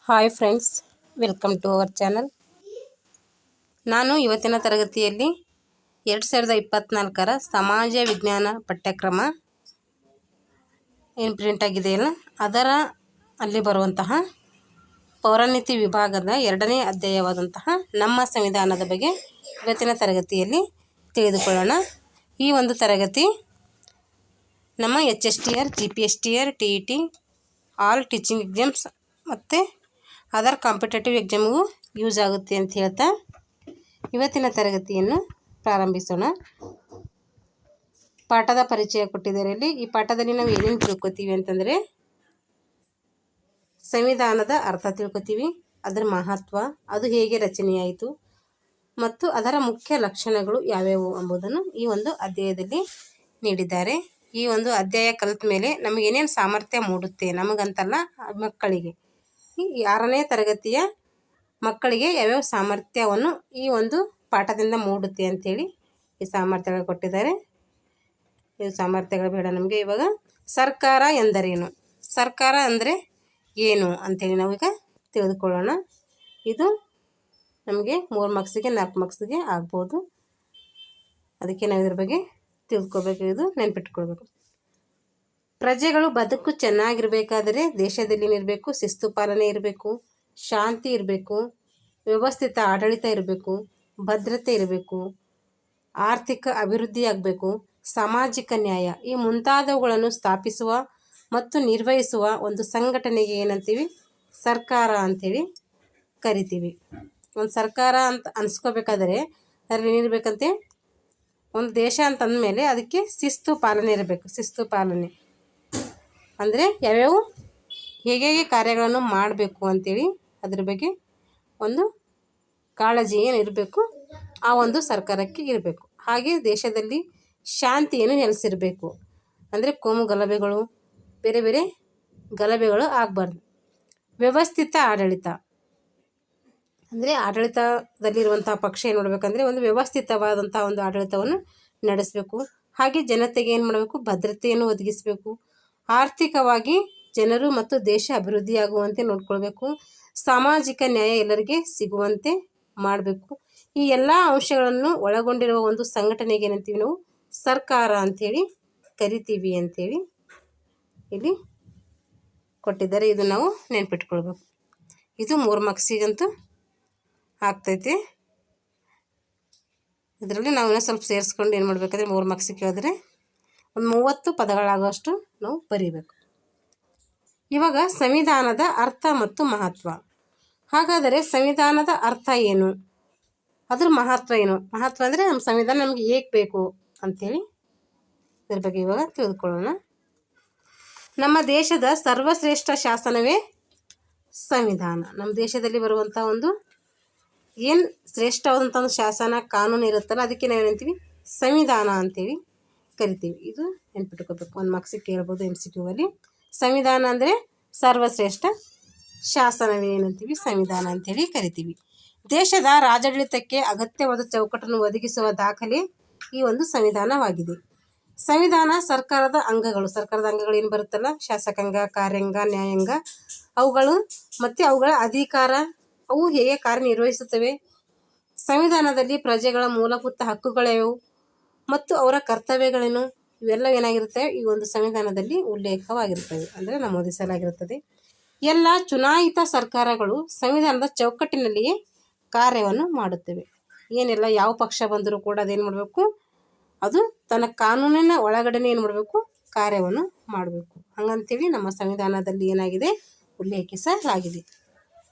Hi friends, welcome to our channel. ನಾನು ಇವತ್ತಿನ ತರಗತಿಯಲ್ಲಿ 2024ರ ಸಮಾಜ ವಿಜ್ಞಾನ ಪಠ್ಯಕ್ರಮ ಏನು ಪ್ರಿಂಟ್ ಆಗಿದೆಯಲ್ಲ ಅದರ ಅಲ್ಲಿ ಬರುವಂತಹ ಪೌರನೀತಿ ವಿಭಾಗದ 2ನೇ ಅಧ್ಯಾಯವಾದಂತಹ ನಮ್ಮ ಸಂವಿಧಾನದ ಬಗ್ಗೆ ಇವತ್ತಿನ ತರಗತಿಯಲ್ಲಿ ತಿಳಿದುಕೊಳ್ಳೋಣ. ಈ ಒಂದು ತರಗತಿ ನಮ್ಮ HSTR, GPSTR, TET, all teaching exams ಮತ್ತು ಅದರ್ ಕಾಂಪಿಟೇಟಿವ್ ಎಕ್ಸಾಮ್ಗೂ ಯೂಸ್ ಆಗುತ್ತೆ ಅಂತ ಹೇಳ್ತಾ ಇವತ್ತಿನ ತರಗತಿಯನ್ನು ಪ್ರಾರಂಭಿಸೋಣ. ಪಾಠದ ಪರಿಚಯ ಕೊಟ್ಟಿದ್ದಾರೆ. ಇಲ್ಲಿ ಈ ಪಾಠದಲ್ಲಿ ನಾವು ಏನೇನು ತಿಳ್ಕೊತೀವಿ ಅಂತಂದರೆ, ಸಂವಿಧಾನದ ಅರ್ಥ ತಿಳ್ಕೊತೀವಿ, ಅದರ ಮಹತ್ವ, ಅದು ಹೇಗೆ ರಚನೆಯಾಯಿತು ಮತ್ತು ಅದರ ಮುಖ್ಯ ಲಕ್ಷಣಗಳು ಯಾವ್ಯಾವು ಎಂಬುದನ್ನು ಈ ಒಂದು ಅಧ್ಯಾಯದಲ್ಲಿ ನೀಡಿದ್ದಾರೆ. ಈ ಒಂದು ಅಧ್ಯಾಯ ಕಲಿತ ಮೇಲೆ ನಮಗೇನೇನು ಸಾಮರ್ಥ್ಯ ಮೂಡುತ್ತೆ, ನಮಗಂತಲ್ಲ ಮಕ್ಕಳಿಗೆ, ಈ 6ನೇ ತರಗತಿಯ ಮಕ್ಕಳಿಗೆ ಯಾವ್ಯಾವ ಸಾಮರ್ಥ್ಯವನ್ನು ಈ ಒಂದು ಪಾಠದಿಂದ ಮೂಡುತ್ತೆ ಅಂಥೇಳಿ ಈ ಸಾಮರ್ಥ್ಯಗಳು ಕೊಟ್ಟಿದ್ದಾರೆ. ಈ ಸಾಮರ್ಥ್ಯಗಳು ಬೇಡ ನಮಗೆ. ಇವಾಗ ಸರ್ಕಾರ ಎಂದರೇನು, ಸರ್ಕಾರ ಅಂದರೆ ಏನು ಅಂಥೇಳಿ ನಾವೀಗ ತಿಳಿದುಕೊಳ್ಳೋಣ. ಇದು ನಮಗೆ 3 ಮಾರ್ಕ್ಸಿಗೆ 4 ಮಾರ್ಕ್ಸಿಗೆ ಆಗ್ಬೋದು. ಅದಕ್ಕೆ ನಾವು ಇದ್ರ ಬಗ್ಗೆ ತಿಳ್ಕೊಬೇಕು, ಇದು ನೆನ್ಪಿಟ್ಕೊಳ್ಬೇಕು. ಪ್ರಜೆಗಳು ಬದುಕು ಚೆನ್ನಾಗಿರಬೇಕಾದರೆ ದೇಶದಲ್ಲಿ ಇರಬೇಕು, ಶಿಸ್ತು ಪಾಲನೆ ಇರಬೇಕು, ಶಾಂತಿ ಇರಬೇಕು, ವ್ಯವಸ್ಥಿತ ಆಡಳಿತ ಇರಬೇಕು, ಭದ್ರತೆ ಇರಬೇಕು, ಆರ್ಥಿಕ ಅಭಿವೃದ್ಧಿ ಆಗಬೇಕು, ಸಾಮಾಜಿಕ ನ್ಯಾಯ ಈ ಮುಂತಾದವುಗಳನ್ನು ಸ್ಥಾಪಿಸುವ ಮತ್ತು ನಿರ್ವಹಿಸುವ ಒಂದು ಸಂಘಟನೆಗೆ ಏನಂತೀವಿ, ಸರ್ಕಾರ ಅಂಥೇಳಿ ಕರಿತೀವಿ. ಒಂದು ಸರ್ಕಾರ ಅಂತ ಅನ್ಸ್ಕೋಬೇಕಾದ್ರೆ ಅದರಲ್ಲಿ ಏನಿರಬೇಕಂತೆ, ಒಂದು ದೇಶ ಅಂತಂದಮೇಲೆ ಅದಕ್ಕೆ ಶಿಸ್ತು ಪಾಲನೆ ಇರಬೇಕು. ಶಿಸ್ತು ಪಾಲನೆ ಅಂದರೆ ಯಾವ್ಯಾವ ಹೇಗೆ ಕಾರ್ಯಗಳನ್ನು ಮಾಡಬೇಕು ಅಂಥೇಳಿ ಅದ್ರ ಬಗ್ಗೆ ಒಂದು ಕಾಳಜಿ ಏನಿರಬೇಕು ಆ ಒಂದು ಸರ್ಕಾರಕ್ಕೆ ಇರಬೇಕು. ಹಾಗೆ ದೇಶದಲ್ಲಿ ಶಾಂತಿಯನ್ನು ನೆಲೆಸಿರಬೇಕು. ಅಂದರೆ ಕೋಮು ಗಲಭೆಗಳು, ಬೇರೆ ಬೇರೆ ಗಲಭೆಗಳು ಆಗಬಾರ್ದು. ವ್ಯವಸ್ಥಿತ ಆಡಳಿತ ಅಂದರೆ ಆಡಳಿತದಲ್ಲಿರುವಂಥ ಪಕ್ಷ ಏನು ಮಾಡಬೇಕಂದ್ರೆ ಒಂದು ವ್ಯವಸ್ಥಿತವಾದಂಥ ಒಂದು ಆಡಳಿತವನ್ನು ನಡೆಸಬೇಕು. ಹಾಗೆ ಜನತೆಗೆ ಏನು ಮಾಡಬೇಕು, ಭದ್ರತೆಯನ್ನು ಒದಗಿಸಬೇಕು. ಆರ್ಥಿಕವಾಗಿ ಜನರು ಮತ್ತು ದೇಶ ಅಭಿವೃದ್ಧಿಯಾಗುವಂತೆ ನೋಡ್ಕೊಳ್ಬೇಕು. ಸಾಮಾಜಿಕ ನ್ಯಾಯ ಎಲ್ಲರಿಗೆ ಸಿಗುವಂತೆ ಮಾಡಬೇಕು. ಈ ಎಲ್ಲ ಅಂಶಗಳನ್ನು ಒಳಗೊಂಡಿರುವ ಒಂದು ಸಂಘಟನೆಗೆ ಏನಂತೀವಿ ನಾವು ಸರ್ಕಾರ ಅಂಥೇಳಿ ಕರಿತೀವಿ ಅಂಥೇಳಿ ಇಲ್ಲಿ ಕೊಟ್ಟಿದ್ದಾರೆ. ಇದು ನಾವು ನೆನ್ಪಿಟ್ಕೊಳ್ಬೇಕು. ಇದು 3 ಮಾರ್ಕ್ಸಿಗಂತೂ ಆಗ್ತೈತೆ. ಇದರಲ್ಲಿ ನಾವು ಇನ್ನೂ ಸ್ವಲ್ಪ ಸೇರಿಸ್ಕೊಂಡು ಏನು ಮಾಡಬೇಕಂದ್ರೆ 3 ಮಾರ್ಕ್ಸಿಗೆ ಹೋದರೆ ಒಂದು 30 ಪದಗಳಾಗುವಷ್ಟು ನಾವು ಬರೀಬೇಕು. ಇವಾಗ ಸಂವಿಧಾನದ ಅರ್ಥ ಮತ್ತು ಮಹತ್ವ. ಹಾಗಾದರೆ ಸಂವಿಧಾನದ ಅರ್ಥ ಏನು, ಅದ್ರ ಮಹತ್ವ ಏನು? ಮಹತ್ವ ಅಂದರೆ ನಮ್ಮ ಸಂವಿಧಾನ ನಮಗೆ ಏಕೆ ಬೇಕು ಅಂಥೇಳಿ ಇದ್ರ ಬಗ್ಗೆ ಇವಾಗ ತಿಳಿದುಕೊಳ್ಳೋಣ. ನಮ್ಮ ದೇಶದ ಸರ್ವಶ್ರೇಷ್ಠ ಶಾಸನವೇ ಸಂವಿಧಾನ. ನಮ್ಮ ದೇಶದಲ್ಲಿ ಬರುವಂಥ ಒಂದು ಏನು ಶ್ರೇಷ್ಠವಾದಂಥ ಒಂದು ಶಾಸನ ಕಾನೂನು ಇರುತ್ತಲ್ಲ ಅದಕ್ಕೆ ನಾವೇನಂತೀವಿ ಸಂವಿಧಾನ ಅಂಥೇಳಿ ಕರಿತೀವಿ. ಇದು ನೆನ್ಪಿಟ್ಕೋಬೇಕು. 1 ಮಾರ್ಕ್ಸಿಗೆ ಕೇಳ್ಬೋದು MCQ ಅಲ್ಲಿ. ಸಂವಿಧಾನ ಅಂದರೆ ಸರ್ವಶ್ರೇಷ್ಠ ಶಾಸನವೇ ಏನಂತೀವಿ ಸಂವಿಧಾನ ಅಂಥೇಳಿ ಕರಿತೀವಿ. ದೇಶದ ರಾಜಾಡಳಿತಕ್ಕೆ ಅಗತ್ಯವಾದ ಚೌಕಟ್ಟನ್ನು ಒದಗಿಸುವ ದಾಖಲೆ ಈ ಒಂದು ಸಂವಿಧಾನವಾಗಿದೆ. ಸಂವಿಧಾನ ಸರ್ಕಾರದ ಅಂಗಗಳು ಏನು ಬರುತ್ತಲ್ಲ, ಶಾಸಕಾಂಗ, ಕಾರ್ಯಾಂಗ, ನ್ಯಾಯಾಂಗ, ಅವುಗಳು ಮತ್ತು ಅವುಗಳ ಅಧಿಕಾರ, ಅವು ಹೇಗೆ ಕಾರ್ಯನಿರ್ವಹಿಸುತ್ತವೆ, ಸಂವಿಧಾನದಲ್ಲಿ ಪ್ರಜೆಗಳ ಮೂಲಭೂತ ಹಕ್ಕುಗಳ್ಯಾವು ಮತ್ತು ಅವರ ಕರ್ತವ್ಯಗಳೇನು, ಇವೆಲ್ಲ ಏನಾಗಿರ್ತವೆ ಈ ಒಂದು ಸಂವಿಧಾನದಲ್ಲಿ ಉಲ್ಲೇಖವಾಗಿರ್ತವೆ, ಅಂದರೆ ನಮೂದಿಸಲಾಗಿರುತ್ತದೆ. ಎಲ್ಲ ಚುನಾಯಿತ ಸರ್ಕಾರಗಳು ಸಂವಿಧಾನದ ಚೌಕಟ್ಟಿನಲ್ಲಿಯೇ ಕಾರ್ಯವನ್ನು ಮಾಡುತ್ತವೆ. ಏನೆಲ್ಲ ಯಾವ ಪಕ್ಷ ಬಂದರೂ ಕೂಡ ಅದೇನು ಮಾಡಬೇಕು, ಅದು ತನ್ನ ಕಾನೂನಿನ ಒಳಗಡೆನೇ ಏನು ಮಾಡಬೇಕು, ಕಾರ್ಯವನ್ನು ಮಾಡಬೇಕು. ಹಾಗಂತೇಳಿ ನಮ್ಮ ಸಂವಿಧಾನದಲ್ಲಿ ಏನಾಗಿದೆ, ಉಲ್ಲೇಖಿಸಲಾಗಿದೆ.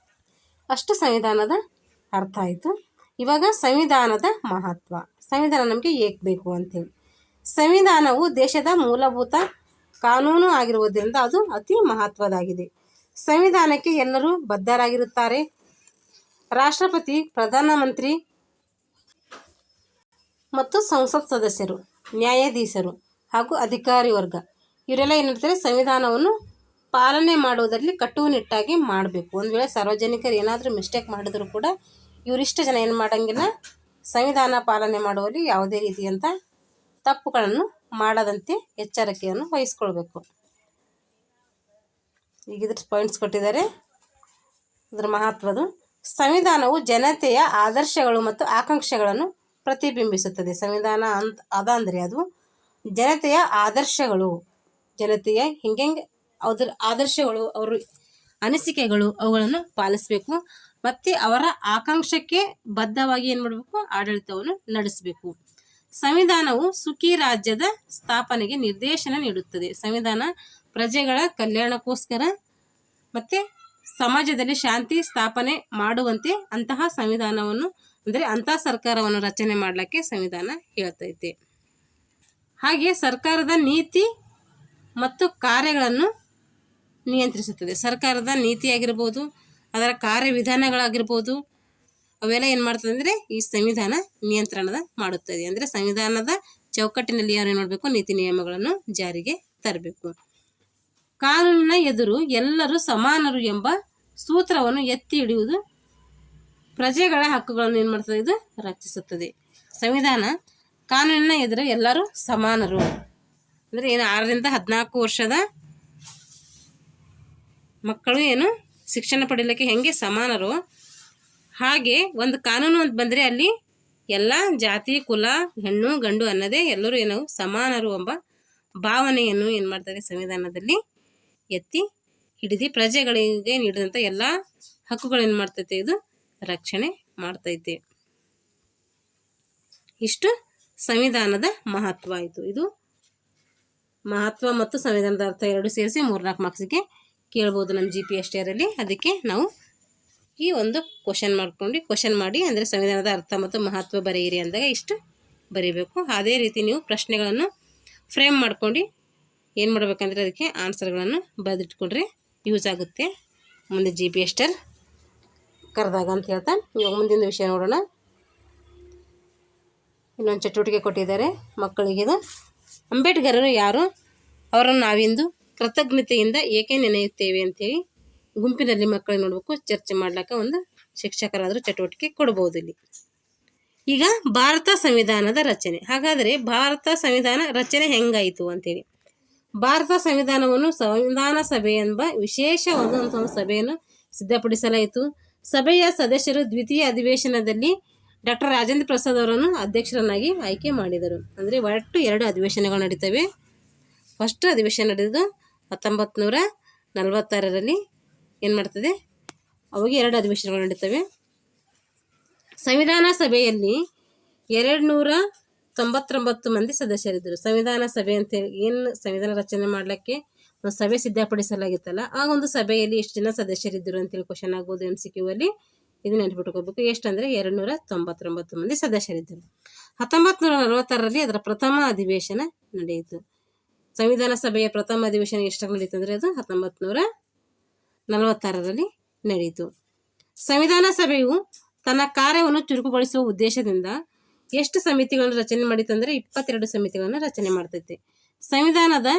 ಅಷ್ಟು ಸಂವಿಧಾನದ ಅರ್ಥ ಆಯಿತು. ಇವಾಗ ಸಂವಿಧಾನದ ಮಹತ್ವ. ಸಂವಿಧಾನ ನಮಗೆ ಏಕೆ ಬೇಕು ಅಂಥೇಳಿ. ಸಂವಿಧಾನವು ದೇಶದ ಮೂಲಭೂತ ಕಾನೂನು ಆಗಿರುವುದರಿಂದ ಅದು ಅತಿ ಮಹತ್ವದಾಗಿದೆ. ಸಂವಿಧಾನಕ್ಕೆ ಎಲ್ಲರೂ ಬದ್ಧರಾಗಿರುತ್ತಾರೆ. ರಾಷ್ಟ್ರಪತಿ, ಪ್ರಧಾನಮಂತ್ರಿ ಮತ್ತು ಸಂಸತ್ ಸದಸ್ಯರು, ನ್ಯಾಯಾಧೀಶರು ಹಾಗೂ ಅಧಿಕಾರಿ ವರ್ಗ ಇವರೆಲ್ಲ ಏನಿರ್ತಾರೆ ಸಂವಿಧಾನವನ್ನು ಪಾಲನೆ ಮಾಡುವುದರಲ್ಲಿ ಕಟ್ಟುನಿಟ್ಟಾಗಿ ಮಾಡಬೇಕು. ಒಂದು ವೇಳೆ ಸಾರ್ವಜನಿಕರು ಏನಾದರೂ ಮಿಸ್ಟೇಕ್ ಮಾಡಿದರೂ ಕೂಡ ಇವರಿಷ್ಟು ಜನ ಏನು ಮಾಡೋಂಗಿಲ್ಲ, ಸಂವಿಧಾನ ಪಾಲನೆ ಮಾಡುವಲ್ಲಿ ಯಾವುದೇ ರೀತಿಯಂಥ ತಪ್ಪುಗಳನ್ನು ಮಾಡದಂತೆ ಎಚ್ಚರಿಕೆಯನ್ನು ವಹಿಸ್ಕೊಳ್ಬೇಕು. ಈಗ ಇದ್ರ ಪಾಯಿಂಟ್ಸ್ ಕೊಟ್ಟಿದ್ದಾರೆ. ಅದರ ಮಹತ್ವದು. ಸಂವಿಧಾನವು ಜನತೆಯ ಆದರ್ಶಗಳು ಮತ್ತು ಆಕಾಂಕ್ಷೆಗಳನ್ನು ಪ್ರತಿಬಿಂಬಿಸುತ್ತದೆ. ಸಂವಿಧಾನ ಅದ ಅಂದರೆ ಅದು ಜನತೆಯ ಆದರ್ಶಗಳು, ಜನತೆಯ ಹೆಂಗೆ ಅದ್ರ ಆದರ್ಶಗಳು, ಅವ್ರ ಅನಿಸಿಕೆಗಳು ಅವುಗಳನ್ನು ಪಾಲಿಸಬೇಕು. ಮತ್ತು ಅವರ ಆಕಾಂಕ್ಷಕ್ಕೆ ಬದ್ಧವಾಗಿ ಏನು ಮಾಡಬೇಕು, ಆಡಳಿತವನ್ನು ನಡೆಸಬೇಕು. ಸಂವಿಧಾನವು ಸುಖಿ ರಾಜ್ಯದ ಸ್ಥಾಪನೆಗೆ ನಿರ್ದೇಶನ ನೀಡುತ್ತದೆ. ಸಂವಿಧಾನ ಪ್ರಜೆಗಳ ಕಲ್ಯಾಣಕ್ಕೋಸ್ಕರ ಮತ್ತು ಸಮಾಜದಲ್ಲಿ ಶಾಂತಿ ಸ್ಥಾಪನೆ ಮಾಡುವಂತೆ ಅಂತಹ ಸಂವಿಧಾನವನ್ನು ಅಂದರೆ ಅಂತಹ ಸರ್ಕಾರವನ್ನು ರಚನೆ ಮಾಡಲಿಕ್ಕೆ ಸಂವಿಧಾನ ಹೇಳ್ತೈತೆ. ಹಾಗೆ ಸರ್ಕಾರದ ನೀತಿ ಮತ್ತು ಕಾರ್ಯಗಳನ್ನು ನಿಯಂತ್ರಿಸುತ್ತದೆ. ಸರ್ಕಾರದ ನೀತಿಯಾಗಿರ್ಬೋದು, ಅದರ ಕಾರ್ಯವಿಧಾನಗಳಾಗಿರ್ಬೋದು, ಅವೆಲ್ಲ ಏನು ಮಾಡ್ತದೆ ಅಂದರೆ ಈ ಸಂವಿಧಾನ ನಿಯಂತ್ರಣದ ಮಾಡುತ್ತದೆ. ಅಂದರೆ ಸಂವಿಧಾನದ ಚೌಕಟ್ಟಿನಲ್ಲಿ ಯಾರು ಏನು ಮಾಡಬೇಕು, ನೀತಿ ನಿಯಮಗಳನ್ನು ಜಾರಿಗೆ ತರಬೇಕು. ಕಾನೂನಿನ ಎದುರು ಎಲ್ಲರೂ ಸಮಾನರು ಎಂಬ ಸೂತ್ರವನ್ನು ಎತ್ತಿ ಹಿಡಿಯುವುದು ಪ್ರಜೆಗಳ ಹಕ್ಕುಗಳನ್ನು ಏನು ಮಾಡ್ತದೆ, ಇದು ರಕ್ಷಿಸುತ್ತದೆ. ಸಂವಿಧಾನ ಕಾನೂನಿನ ಎದುರು ಎಲ್ಲರೂ ಸಮಾನರು ಅಂದರೆ ಏನು 6ರಿಂದ 14 ವರ್ಷದ ಮಕ್ಕಳು ಏನು ಶಿಕ್ಷಣ ಪಡೀಲಿಕ್ಕೆ ಹೆಂಗೆ ಸಮಾನರು, ಹಾಗೆ ಒಂದು ಕಾನೂನು ಅಂತ ಬಂದರೆ ಅಲ್ಲಿ ಎಲ್ಲ ಜಾತಿ ಕುಲ ಹೆಣ್ಣು ಗಂಡು ಅನ್ನದೇ ಎಲ್ಲರೂ ಏನು ಸಮಾನರು ಎಂಬ ಭಾವನೆಯನ್ನು ಏನು ಮಾಡ್ತಾರೆ ಸಂವಿಧಾನದಲ್ಲಿ ಎತ್ತಿ ಹಿಡಿದು ಪ್ರಜೆಗಳಿಗೆ ನೀಡಿದಂಥ ಎಲ್ಲ ಹಕ್ಕುಗಳೇನು ಮಾಡ್ತೈತೆ, ಇದು ರಕ್ಷಣೆ ಮಾಡ್ತೈತೆ. ಇಷ್ಟು ಸಂವಿಧಾನದ ಮಹತ್ವ ಆಯಿತು. ಇದು ಮಹತ್ವ ಮತ್ತು ಸಂವಿಧಾನದ ಅರ್ಥ ಎರಡು ಸೇರಿಸಿ 3-4 ಮಾರ್ಕ್ಸಿಗೆ ಕೇಳ್ಬೋದು ನಮ್ಮ GPSTರಲ್ಲಿ. ಅದಕ್ಕೆ ನಾವು ಈ ಒಂದು ಕ್ವಶನ್ ಮಾಡಿ ಅಂದರೆ ಸಂವಿಧಾನದ ಅರ್ಥ ಮತ್ತು ಮಹತ್ವ ಬರೆಯಿರಿ ಅಂದಾಗ ಇಷ್ಟು ಬರೀಬೇಕು. ಅದೇ ರೀತಿ ನೀವು ಪ್ರಶ್ನೆಗಳನ್ನು ಫ್ರೇಮ್ ಮಾಡ್ಕೊಂಡು ಏನು ಮಾಡಬೇಕಂದ್ರೆ ಅದಕ್ಕೆ ಆನ್ಸರ್ಗಳನ್ನು ಬರೆದಿಟ್ಕೊಂಡ್ರೆ ಯೂಸ್ ಆಗುತ್ತೆ ಮುಂದೆ GPST ಕರೆದಾಗ ಅಂತ ಹೇಳ್ತಾ ಇವಾಗ ಮುಂದಿನ ವಿಷಯ ನೋಡೋಣ. ಇನ್ನೊಂದು ಚಟುವಟಿಕೆ ಕೊಟ್ಟಿದ್ದಾರೆ ಮಕ್ಕಳಿಗೆ. ಇದು ಅಂಬೇಡ್ಕರರು ಯಾರು, ಅವರನ್ನು ನಾವಿಂದು ಕೃತಜ್ಞತೆಯಿಂದ ಏಕೆ ನೆನೆಯುತ್ತೇವೆ ಅಂತೇಳಿ ಗುಂಪಿನಲ್ಲಿ ಮಕ್ಕಳಿಗೆ ನೋಡಬೇಕು, ಚರ್ಚೆ ಮಾಡ್ಲಿಕ್ಕೆ ಒಂದು ಶಿಕ್ಷಕರಾದರೂ ಚಟುವಟಿಕೆ ಕೊಡ್ಬೋದು ಇಲ್ಲಿ. ಈಗ ಭಾರತ ಸಂವಿಧಾನದ ರಚನೆ. ಹಾಗಾದರೆ ಭಾರತ ಸಂವಿಧಾನ ರಚನೆ ಹೆಂಗಾಯಿತು ಅಂತೇಳಿ, ಭಾರತ ಸಂವಿಧಾನವನ್ನು ಸಂವಿಧಾನ ಸಭೆ ಎಂಬ ವಿಶೇಷವಾದಂಥ ಒಂದು ಸಭೆಯನ್ನು ಸಿದ್ಧಪಡಿಸಲಾಯಿತು. ಸಭೆಯ ಸದಸ್ಯರು ದ್ವಿತೀಯ ಅಧಿವೇಶನದಲ್ಲಿ ಡಾಕ್ಟರ್ ರಾಜೇಂದ್ರ ಪ್ರಸಾದ್ ಅವರನ್ನು ಅಧ್ಯಕ್ಷರನ್ನಾಗಿ ಆಯ್ಕೆ ಮಾಡಿದರು. ಅಂದರೆ ಒಟ್ಟು 2 ಅಧಿವೇಶನಗಳು ನಡೀತವೆ. ಫಸ್ಟ್ ಅಧಿವೇಶನ ನಡೆದು 1946ರಲ್ಲಿ ಏನು ಮಾಡ್ತದೆ, ಅವಾಗ 2 ಅಧಿವೇಶನಗಳು ನಡೀತವೆ. ಸಂವಿಧಾನ ಸಭೆಯಲ್ಲಿ 299 ಮಂದಿ ಸದಸ್ಯರಿದ್ದರು. ಸಂವಿಧಾನ ಸಭೆ ಅಂತೇಳಿ ಏನು ಸಂವಿಧಾನ ರಚನೆ ಮಾಡಲಿಕ್ಕೆ ಒಂದು ಸಭೆ ಸಿದ್ಧಪಡಿಸಲಾಗಿತ್ತಲ್ಲ, ಆ ಒಂದು ಸಭೆಯಲ್ಲಿ ಎಷ್ಟು ಜನ ಸದಸ್ಯರಿದ್ದರು ಅಂತೇಳಿ ಕ್ವಶನ್ ಆಗ್ಬೋದು MCQ ಅಲ್ಲಿ. ಇದು ನೆನಪಿಟ್ಕೋಬೇಕು. ಎಷ್ಟು ಅಂದರೆ 299 ಮಂದಿ ಸದಸ್ಯರಿದ್ದರು. 1946ರಲ್ಲಿ ಅದರ ಪ್ರಥಮ ಅಧಿವೇಶನ ನಡೆಯಿತು. ಸಂವಿಧಾನ ಸಭೆಯ ಪ್ರಥಮ ಅಧಿವೇಶನ ಎಷ್ಟಾಗಿ ನಡೀತು ಅಂದರೆ ಅದು 1946ರಲ್ಲಿ ನಡೆಯಿತು. ಸಂವಿಧಾನ ಸಭೆಯು ತನ್ನ ಕಾರ್ಯವನ್ನು ಚುರುಕುಗೊಳಿಸುವ ಉದ್ದೇಶದಿಂದ ಎಷ್ಟು ಸಮಿತಿಗಳನ್ನು ರಚನೆ ಮಾಡಿತು ಅಂದರೆ 22 ಸಮಿತಿಗಳನ್ನು ರಚನೆ ಮಾಡ್ತೈತೆ. ಸಂವಿಧಾನದ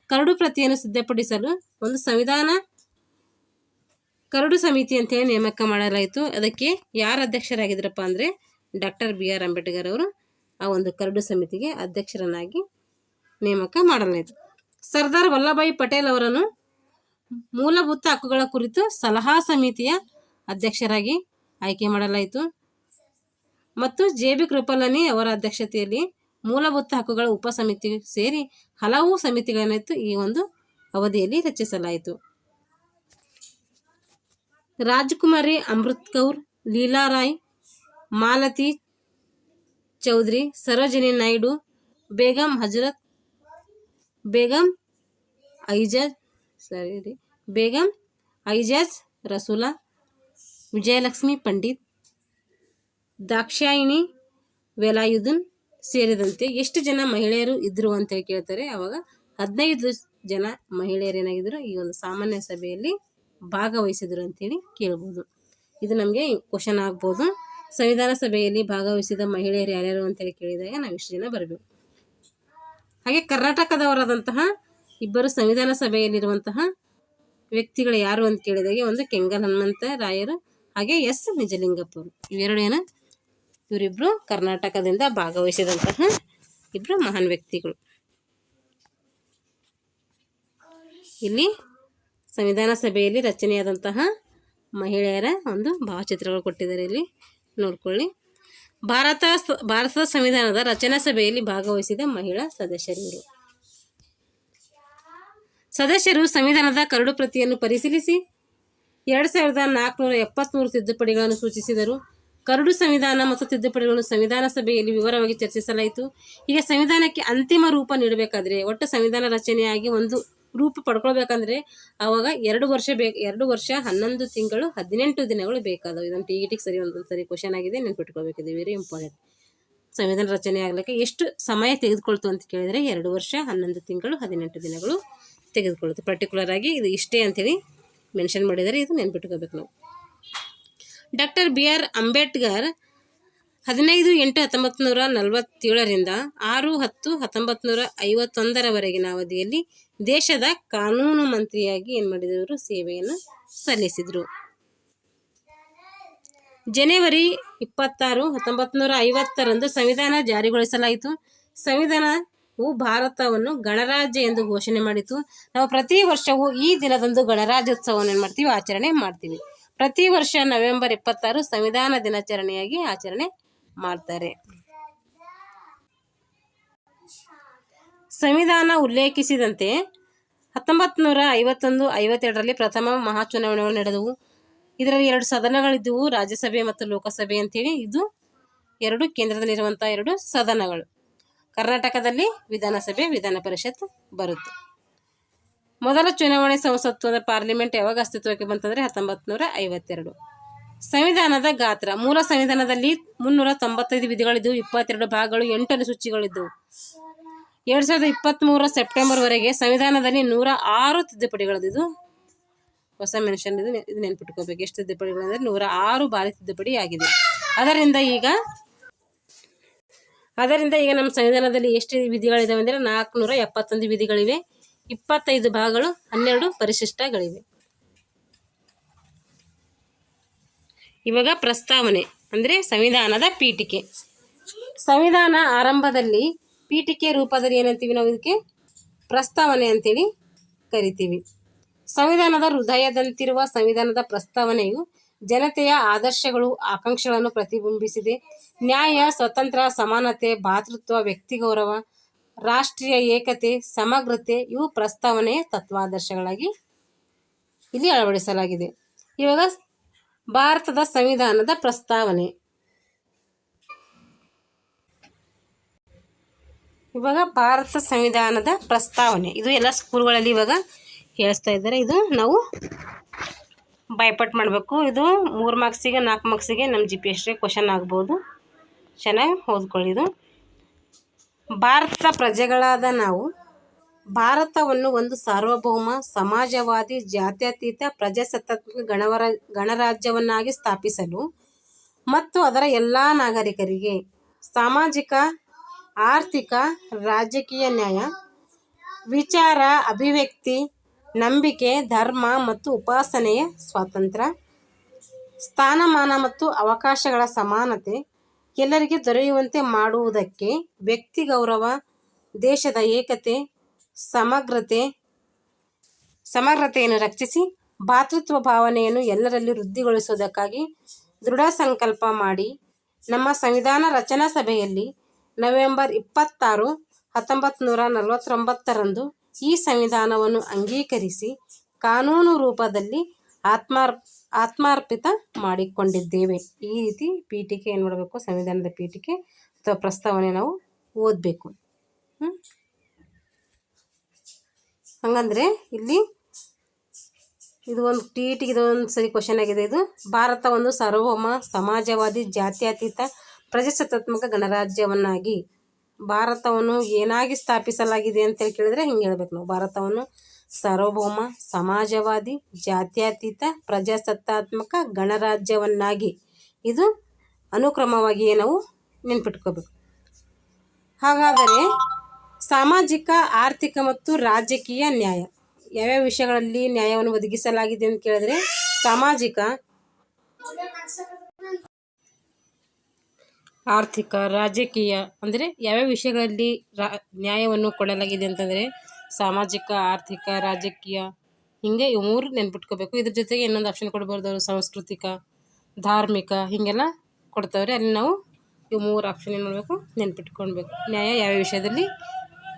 ಕರಡು ಪ್ರತಿಯನ್ನು ಸಿದ್ಧಪಡಿಸಲು ಒಂದು ಸಂವಿಧಾನ ಕರಡು ಸಮಿತಿ ಅಂತೇಳಿ ನೇಮಕ ಮಾಡಲಾಯಿತು. ಅದಕ್ಕೆ ಯಾರು ಅಧ್ಯಕ್ಷರಾಗಿದ್ರಪ್ಪ ಅಂದರೆ ಡಾಕ್ಟರ್ BR ಅಂಬೇಡ್ಕರ್ ಅವರು ಆ ಒಂದು ಕರಡು ಸಮಿತಿಗೆ ಅಧ್ಯಕ್ಷರನ್ನಾಗಿ ನೇಮಕ ಮಾಡಲಾಯಿತು. ಸರ್ದಾರ್ ವಲ್ಲಭಾಯಿ ಪಟೇಲ್ ಅವರನ್ನು ಮೂಲಭೂತ ಹಕ್ಕುಗಳ ಕುರಿತು ಸಲಹಾ ಸಮಿತಿಯ ಅಧ್ಯಕ್ಷರಾಗಿ ಆಯ್ಕೆ ಮಾಡಲಾಯಿತು. ಮತ್ತು JB ಕೃಪಲಾನಿ ಅವರ ಅಧ್ಯಕ್ಷತೆಯಲ್ಲಿ ಮೂಲಭೂತ ಹಕ್ಕುಗಳ ಉಪಸಮಿತಿ ಸೇರಿ ಹಲವು ಸಮಿತಿಗಳನ್ನಿತ್ತು ಈ ಒಂದು ಅವಧಿಯಲ್ಲಿ ರಚಿಸಲಾಯಿತು. ರಾಜಕುಮಾರಿ ಅಮೃತ್ ಕೌರ್, ಲೀಲಾ ರಾಯ್, ಮಾಲತಿ ಚೌಧರಿ, ಸರೋಜಿನಿ ನಾಯ್ಡು, ಬೇಗಂ ಐಜಾಜ್ ರಸೂಲಾ, ವಿಜಯಲಕ್ಷ್ಮಿ ಪಂಡಿತ್, ದಾಕ್ಷಾಯಿಣಿ ವೇಲಾಯುಧನ್ ಸೇರಿದಂತೆ ಎಷ್ಟು ಜನ ಮಹಿಳೆಯರು ಇದ್ದರು ಅಂತೇಳಿ ಕೇಳ್ತಾರೆ. ಆವಾಗ 15 ಜನ ಮಹಿಳೆಯರು ಏನಾಗಿದ್ದರು ಈ ಒಂದು ಸಾಮಾನ್ಯ ಸಭೆಯಲ್ಲಿ ಭಾಗವಹಿಸಿದರು ಅಂತೇಳಿ ಕೇಳ್ಬೋದು. ಇದು ನಮಗೆ ಕ್ವಶನ್ ಆಗ್ಬೋದು. ಸಂವಿಧಾನ ಸಭೆಯಲ್ಲಿ ಭಾಗವಹಿಸಿದ ಮಹಿಳೆಯರು ಯಾರ್ಯಾರು ಅಂತೇಳಿ ಕೇಳಿದಾಗ ನಾವು ಇಷ್ಟು ಜನ ಬರಬೇಕು. ಹಾಗೆ ಕರ್ನಾಟಕದವರಾದಂತಹ 2 ಸಂವಿಧಾನ ಸಭೆಯಲ್ಲಿರುವಂತಹ ವ್ಯಕ್ತಿಗಳು ಯಾರು ಅಂತ ಕೇಳಿದಾಗ ಒಂದು ಕೆಂಗಲ್ ಹನುಮಂತ ರಾಯರು ಹಾಗೆ S ನಿಜಲಿಂಗಪ್ಪ ಅವರು. ಇವರಿಬ್ಬರು ಕರ್ನಾಟಕದಿಂದ ಭಾಗವಹಿಸಿದಂತಹ 2 ಮಹಾನ್ ವ್ಯಕ್ತಿಗಳು. ಇಲ್ಲಿ ಸಂವಿಧಾನ ಸಭೆಯಲ್ಲಿ ರಚನೆಯಾದಂತಹ ಮಹಿಳೆಯರ ಒಂದು ಭಾವಚಿತ್ರಗಳು ಕೊಟ್ಟಿದ್ದಾರೆ, ಇಲ್ಲಿ ನೋಡ್ಕೊಳ್ಳಿ. ಭಾರತದ ಸಂವಿಧಾನದ ರಚನಾ ಸಭೆಯಲ್ಲಿ ಭಾಗವಹಿಸಿದ ಮಹಿಳಾ ಸದಸ್ಯರು. ಸದಸ್ಯರು ಸಂವಿಧಾನದ ಕರಡು ಪ್ರತಿಯನ್ನು ಪರಿಶೀಲಿಸಿ 2473 ತಿದ್ದುಪಡಿಗಳನ್ನು ಸೂಚಿಸಿದರು. ಕರಡು ಸಂವಿಧಾನ ಮತ್ತು ತಿದ್ದುಪಡಿಗಳನ್ನು ಸಂವಿಧಾನ ಸಭೆಯಲ್ಲಿ ವಿವರವಾಗಿ ಚರ್ಚಿಸಲಾಯಿತು. ಈಗ ಸಂವಿಧಾನಕ್ಕೆ ಅಂತಿಮ ರೂಪ ನೀಡಬೇಕಾದ್ರೆ, ಒಟ್ಟು ಸಂವಿಧಾನ ರಚನೆಯಾಗಿ ಒಂದು ರೂಪ ಪಡ್ಕೊಳ್ಬೇಕಂದ್ರೆ ಆವಾಗ 2 ವರ್ಷ 11 ತಿಂಗಳು 18 ದಿನಗಳು ಬೇಕಾದವು. ಇದನ್ನು ಟಿಇಟಿಗೆ ಒಂದೊಂದು ಸರಿ ಕ್ವಶನ್ ಆಗಿದೆ, ನೆನ್ಪಿಟ್ಕೊಳ್ಬೇಕಿದೆ, ವೆರಿ ಇಂಪಾರ್ಟೆಂಟ್. ಸಂವಿಧಾನ ರಚನೆ ಆಗಲಿಕ್ಕೆ ಎಷ್ಟು ಸಮಯ ತೆಗೆದುಕೊಳ್ತು ಅಂತ ಕೇಳಿದರೆ 2 ವರ್ಷ 11 ತಿಂಗಳು 18 ದಿನಗಳು ತೆಗೆದುಕೊಳ್ಳುತ್ತೆ. ಪರ್ಟಿಕ್ಯುಲರ್ ಆಗಿ ಇದು ಇಷ್ಟೇ ಅಂತೇಳಿ ಮೆನ್ಷನ್ ಮಾಡಿದರೆ ಇದು ನೆನ್ಪಿಟ್ಕೋಬೇಕು ನಾವು. ಡಾಕ್ಟರ್ BR ಅಂಬೇಡ್ಕರ್ 15/8/1947 6/10/1951 ಅವಧಿಯಲ್ಲಿ ದೇಶದ ಕಾನೂನು ಮಂತ್ರಿಯಾಗಿ ಏನು ಮಾಡಿದವರು, ಸೇವೆಯನ್ನು ಸಲ್ಲಿಸಿದರು. ಜನವರಿ 26, 1950 ಸಂವಿಧಾನ ಜಾರಿಗೊಳಿಸಲಾಯಿತು. ಸಂವಿಧಾನವು ಭಾರತವನ್ನು ಗಣರಾಜ್ಯ ಎಂದು ಘೋಷಣೆ ಮಾಡಿತು. ನಾವು ಪ್ರತಿ ವರ್ಷವೂ ಈ ದಿನದಂದು ಗಣರಾಜ್ಯೋತ್ಸವವನ್ನು ಏನು ಮಾಡ್ತೀವಿ, ಆಚರಣೆ ಮಾಡ್ತೀವಿ. ಪ್ರತಿ ವರ್ಷ ನವೆಂಬರ್ 26 ಸಂವಿಧಾನ ದಿನಾಚರಣೆಯಾಗಿ ಆಚರಣೆ ಮಾಡ್ತಾರೆ. ಸಂವಿಧಾನ ಉಲ್ಲೇಖಿಸಿದಂತೆ 1951-52ರಲ್ಲಿ ಪ್ರಥಮ ಮಹಾಚುನಾವಣೆಗಳು ನಡೆದವು. ಇದರಲ್ಲಿ 2 ಸದನಗಳಿದ್ದವು, ರಾಜ್ಯಸಭೆ ಮತ್ತು ಲೋಕಸಭೆ ಅಂತೇಳಿ. ಇದು 2 ಕೇಂದ್ರದಲ್ಲಿರುವಂಥ 2 ಸದನಗಳು. ಕರ್ನಾಟಕದಲ್ಲಿ ವಿಧಾನಸಭೆ, ವಿಧಾನ ಪರಿಷತ್ ಬರುತ್ತೆ. ಮೊದಲ ಚುನಾವಣೆ ಸಂಸತ್ತು ಪಾರ್ಲಿಮೆಂಟ್ ಯಾವಾಗ ಅಸ್ತಿತ್ವಕ್ಕೆ ಬಂತಂದರೆ 1952. ಸಂವಿಧಾನದ ಗಾತ್ರ. ಮೂಲ ಸಂವಿಧಾನದಲ್ಲಿ 395 ವಿಧಿಗಳಿದ್ದವು, 22 ಭಾಗಗಳು, 8 ಅನುಸೂಚಿಗಳಿದ್ದವು. 2023 ಸೆಪ್ಟೆಂಬರ್ವರೆಗೆ ಸಂವಿಧಾನದಲ್ಲಿ 106 ತಿದ್ದುಪಡಿಗಳಿದ್ದು, ಹೊಸ ಮೆನ್ಷನ್ ಇದು ನೆನ್ಪಿಟ್ಕೋಬೇಕು. ಎಷ್ಟು ತಿದ್ದುಪಡಿಗಳಂದರೆ 106 ಬಾರಿ ತಿದ್ದುಪಡಿ ಆಗಿದೆ. ಅದರಿಂದ ಈಗ ನಮ್ಮ ಸಂವಿಧಾನದಲ್ಲಿ ಎಷ್ಟು ವಿಧಿಗಳಿದಾವೆ ಅಂದರೆ 471 ವಿಧಿಗಳಿವೆ, 25 ಭಾಗಗಳು, 12 ಪರಿಶಿಷ್ಟಗಳಿವೆ. ಇವಾಗ ಪ್ರಸ್ತಾವನೆ ಅಂದರೆ ಸಂವಿಧಾನದ ಪೀಠಿಕೆ. ಸಂವಿಧಾನ ಆರಂಭದಲ್ಲಿ ಪೀಠಿಕೆ ರೂಪದಲ್ಲಿ ಏನಂತೀವಿ ನಾವು, ಇದಕ್ಕೆ ಪ್ರಸ್ತಾವನೆ ಅಂತೇಳಿ ಕರಿತೀವಿ. ಸಂವಿಧಾನದ ಹೃದಯದಂತಿರುವ ಸಂವಿಧಾನದ ಪ್ರಸ್ತಾವನೆಯು ಜನತೆಯ ಆದರ್ಶಗಳು, ಆಕಾಂಕ್ಷೆಗಳನ್ನು ಪ್ರತಿಬಿಂಬಿಸಿದೆ. ನ್ಯಾಯ, ಸ್ವತಂತ್ರ, ಸಮಾನತೆ, ಭಾತೃತ್ವ, ವ್ಯಕ್ತಿಗೌರವ, ರಾಷ್ಟ್ರೀಯ ಏಕತೆ, ಸಮಗ್ರತೆ ಇವು ಪ್ರಸ್ತಾವನೆಯ ತತ್ವಾದರ್ಶಗಳಾಗಿ ಇಲ್ಲಿ ಅಳವಡಿಸಲಾಗಿದೆ. ಇವಾಗ ಭಾರತದ ಸಂವಿಧಾನದ ಪ್ರಸ್ತಾವನೆ. ಇವಾಗ ಭಾರತ ಸಂವಿಧಾನದ ಪ್ರಸ್ತಾವನೆ ಇದು ಎಲ್ಲ ಸ್ಕೂಲ್ಗಳಲ್ಲಿ ಇವಾಗ ಹೇಳಿಸ್ತಾ ಇದ್ದಾರೆ. ಇದು ನಾವು ಬೈಪಟ್ ಮಾಡಬೇಕು. ಇದು 3 ಮಾರ್ಕ್ಸಿಗೆ 4 ಮಾರ್ಕ್ಸಿಗೆ ನಮ್ಮ GPSಗೆ ಕ್ವಶನ್ ಆಗ್ಬೋದು. ಚೆನ್ನಾಗಿ ಓದ್ಕೊಳ್ಳಿ. ಇದು ಭಾರತದ ಪ್ರಜೆಗಳಾದ ನಾವು ಭಾರತವನ್ನು ಒಂದು ಸಾರ್ವಭೌಮ, ಸಮಾಜವಾದಿ, ಜಾತ್ಯತೀತ, ಪ್ರಜಾಸತ್ತಾತ್ಮಕ ಗಣರಾಜ್ಯವನ್ನಾಗಿ ಸ್ಥಾಪಿಸಲು ಮತ್ತು ಅದರ ಎಲ್ಲ ನಾಗರಿಕರಿಗೆ ಸಾಮಾಜಿಕ, ಆರ್ಥಿಕ, ರಾಜಕೀಯ ನ್ಯಾಯ, ವಿಚಾರ, ಅಭಿವ್ಯಕ್ತಿ, ನಂಬಿಕೆ, ಧರ್ಮ ಮತ್ತು ಉಪಾಸನೆಯ ಸ್ವಾತಂತ್ರ್ಯ, ಸ್ಥಾನಮಾನ ಮತ್ತು ಅವಕಾಶಗಳ ಸಮಾನತೆ ಎಲ್ಲರಿಗೆ ದೊರೆಯುವಂತೆ ಮಾಡುವುದಕ್ಕೆ, ವ್ಯಕ್ತಿ ಗೌರವ, ದೇಶದ ಏಕತೆ, ಸಮಗ್ರತೆಯನ್ನು ರಕ್ಷಿಸಿ ಭಾತೃತ್ವ ಭಾವನೆಯನ್ನು ಎಲ್ಲರಲ್ಲಿ ವೃದ್ಧಿಗೊಳಿಸುವುದಕ್ಕಾಗಿ ದೃಢ ಸಂಕಲ್ಪ ಮಾಡಿ ನಮ್ಮ ಸಂವಿಧಾನ ರಚನಾ ಸಭೆಯಲ್ಲಿ ನವೆಂಬರ್ 26, 1949 ಈ ಸಂವಿಧಾನವನ್ನು ಅಂಗೀಕರಿಸಿ ಕಾನೂನು ರೂಪದಲ್ಲಿ ಆತ್ಮಾರ್ಪಿತ ಮಾಡಿಕೊಂಡಿದ್ದೇವೆ. ಈ ರೀತಿ ಪೀಠಿಕೆ ಏನು ಮಾಡಬೇಕು, ಸಂವಿಧಾನದ ಪೀಠಿಕೆ ಅಥವಾ ಪ್ರಸ್ತಾವನೆ ನಾವು ಓದಬೇಕು. ಹಂಗಂದರೆ ಇಲ್ಲಿ ಇದು ಒಂದು TETಗೆ ಇದೊಂದು ಸರಿ ಕ್ವಶನ್ ಆಗಿದೆ. ಇದು ಭಾರತ ಒಂದು ಸಾರ್ವಭೌಮ, ಸಮಾಜವಾದಿ, ಜಾತ್ಯತೀತ, ಪ್ರಜಾಸತ್ತಾತ್ಮಕ ಗಣರಾಜ್ಯವನ್ನಾಗಿ ಭಾರತವನ್ನು ಏನಾಗಿ ಸ್ಥಾಪಿಸಲಾಗಿದೆ ಅಂತೇಳಿ ಕೇಳಿದರೆ ಹಿಂಗೆ ಹೇಳ್ಬೇಕು ನಾವು. ಭಾರತವನ್ನು ಸಾರ್ವಭೌಮ, ಸಮಾಜವಾದಿ, ಜಾತ್ಯತೀತ, ಪ್ರಜಾಸತ್ತಾತ್ಮಕ ಗಣರಾಜ್ಯವನ್ನಾಗಿ ಇದು ಅನುಕ್ರಮವಾಗಿ ನಾವು ನೆನ್ಪಿಟ್ಕೋಬೇಕು. ಹಾಗಾದರೆ ಸಾಮಾಜಿಕ, ಆರ್ಥಿಕ ಮತ್ತು ರಾಜಕೀಯ ನ್ಯಾಯ ಯಾವ್ಯಾವ ವಿಷಯಗಳಲ್ಲಿ ನ್ಯಾಯವನ್ನು ಒದಗಿಸಲಾಗಿದೆ ಅಂತ ಕೇಳಿದ್ರೆ, ಸಾಮಾಜಿಕ, ಆರ್ಥಿಕ, ರಾಜಕೀಯ ಅಂದರೆ ಯಾವ್ಯಾವ ವಿಷಯಗಳಲ್ಲಿ ನ್ಯಾಯವನ್ನು ಕೊಡಲಾಗಿದೆ ಅಂತಂದರೆ ಸಾಮಾಜಿಕ, ಆರ್ಥಿಕ, ರಾಜಕೀಯ ಹಿಂಗೆ ಇವು 3 ನೆನ್ಪಿಟ್ಕೋಬೇಕು. ಇದ್ರ ಜೊತೆಗೆ ಇನ್ನೊಂದು ಆಪ್ಷನ್ ಕೊಡ್ಬೋದು, ಅವರು ಸಾಂಸ್ಕೃತಿಕ, ಧಾರ್ಮಿಕ ಹೀಗೆಲ್ಲ ಕೊಡ್ತಾವ್ರೆ. ಅಲ್ಲಿ ನಾವು ಇವು 3 ಆಪ್ಷನ್ ಏನು ಮಾಡಬೇಕು, ನೆನ್ಪಿಟ್ಕೊಳ್ಬೇಕು. ನ್ಯಾಯ ಯಾವ ವಿಷಯದಲ್ಲಿ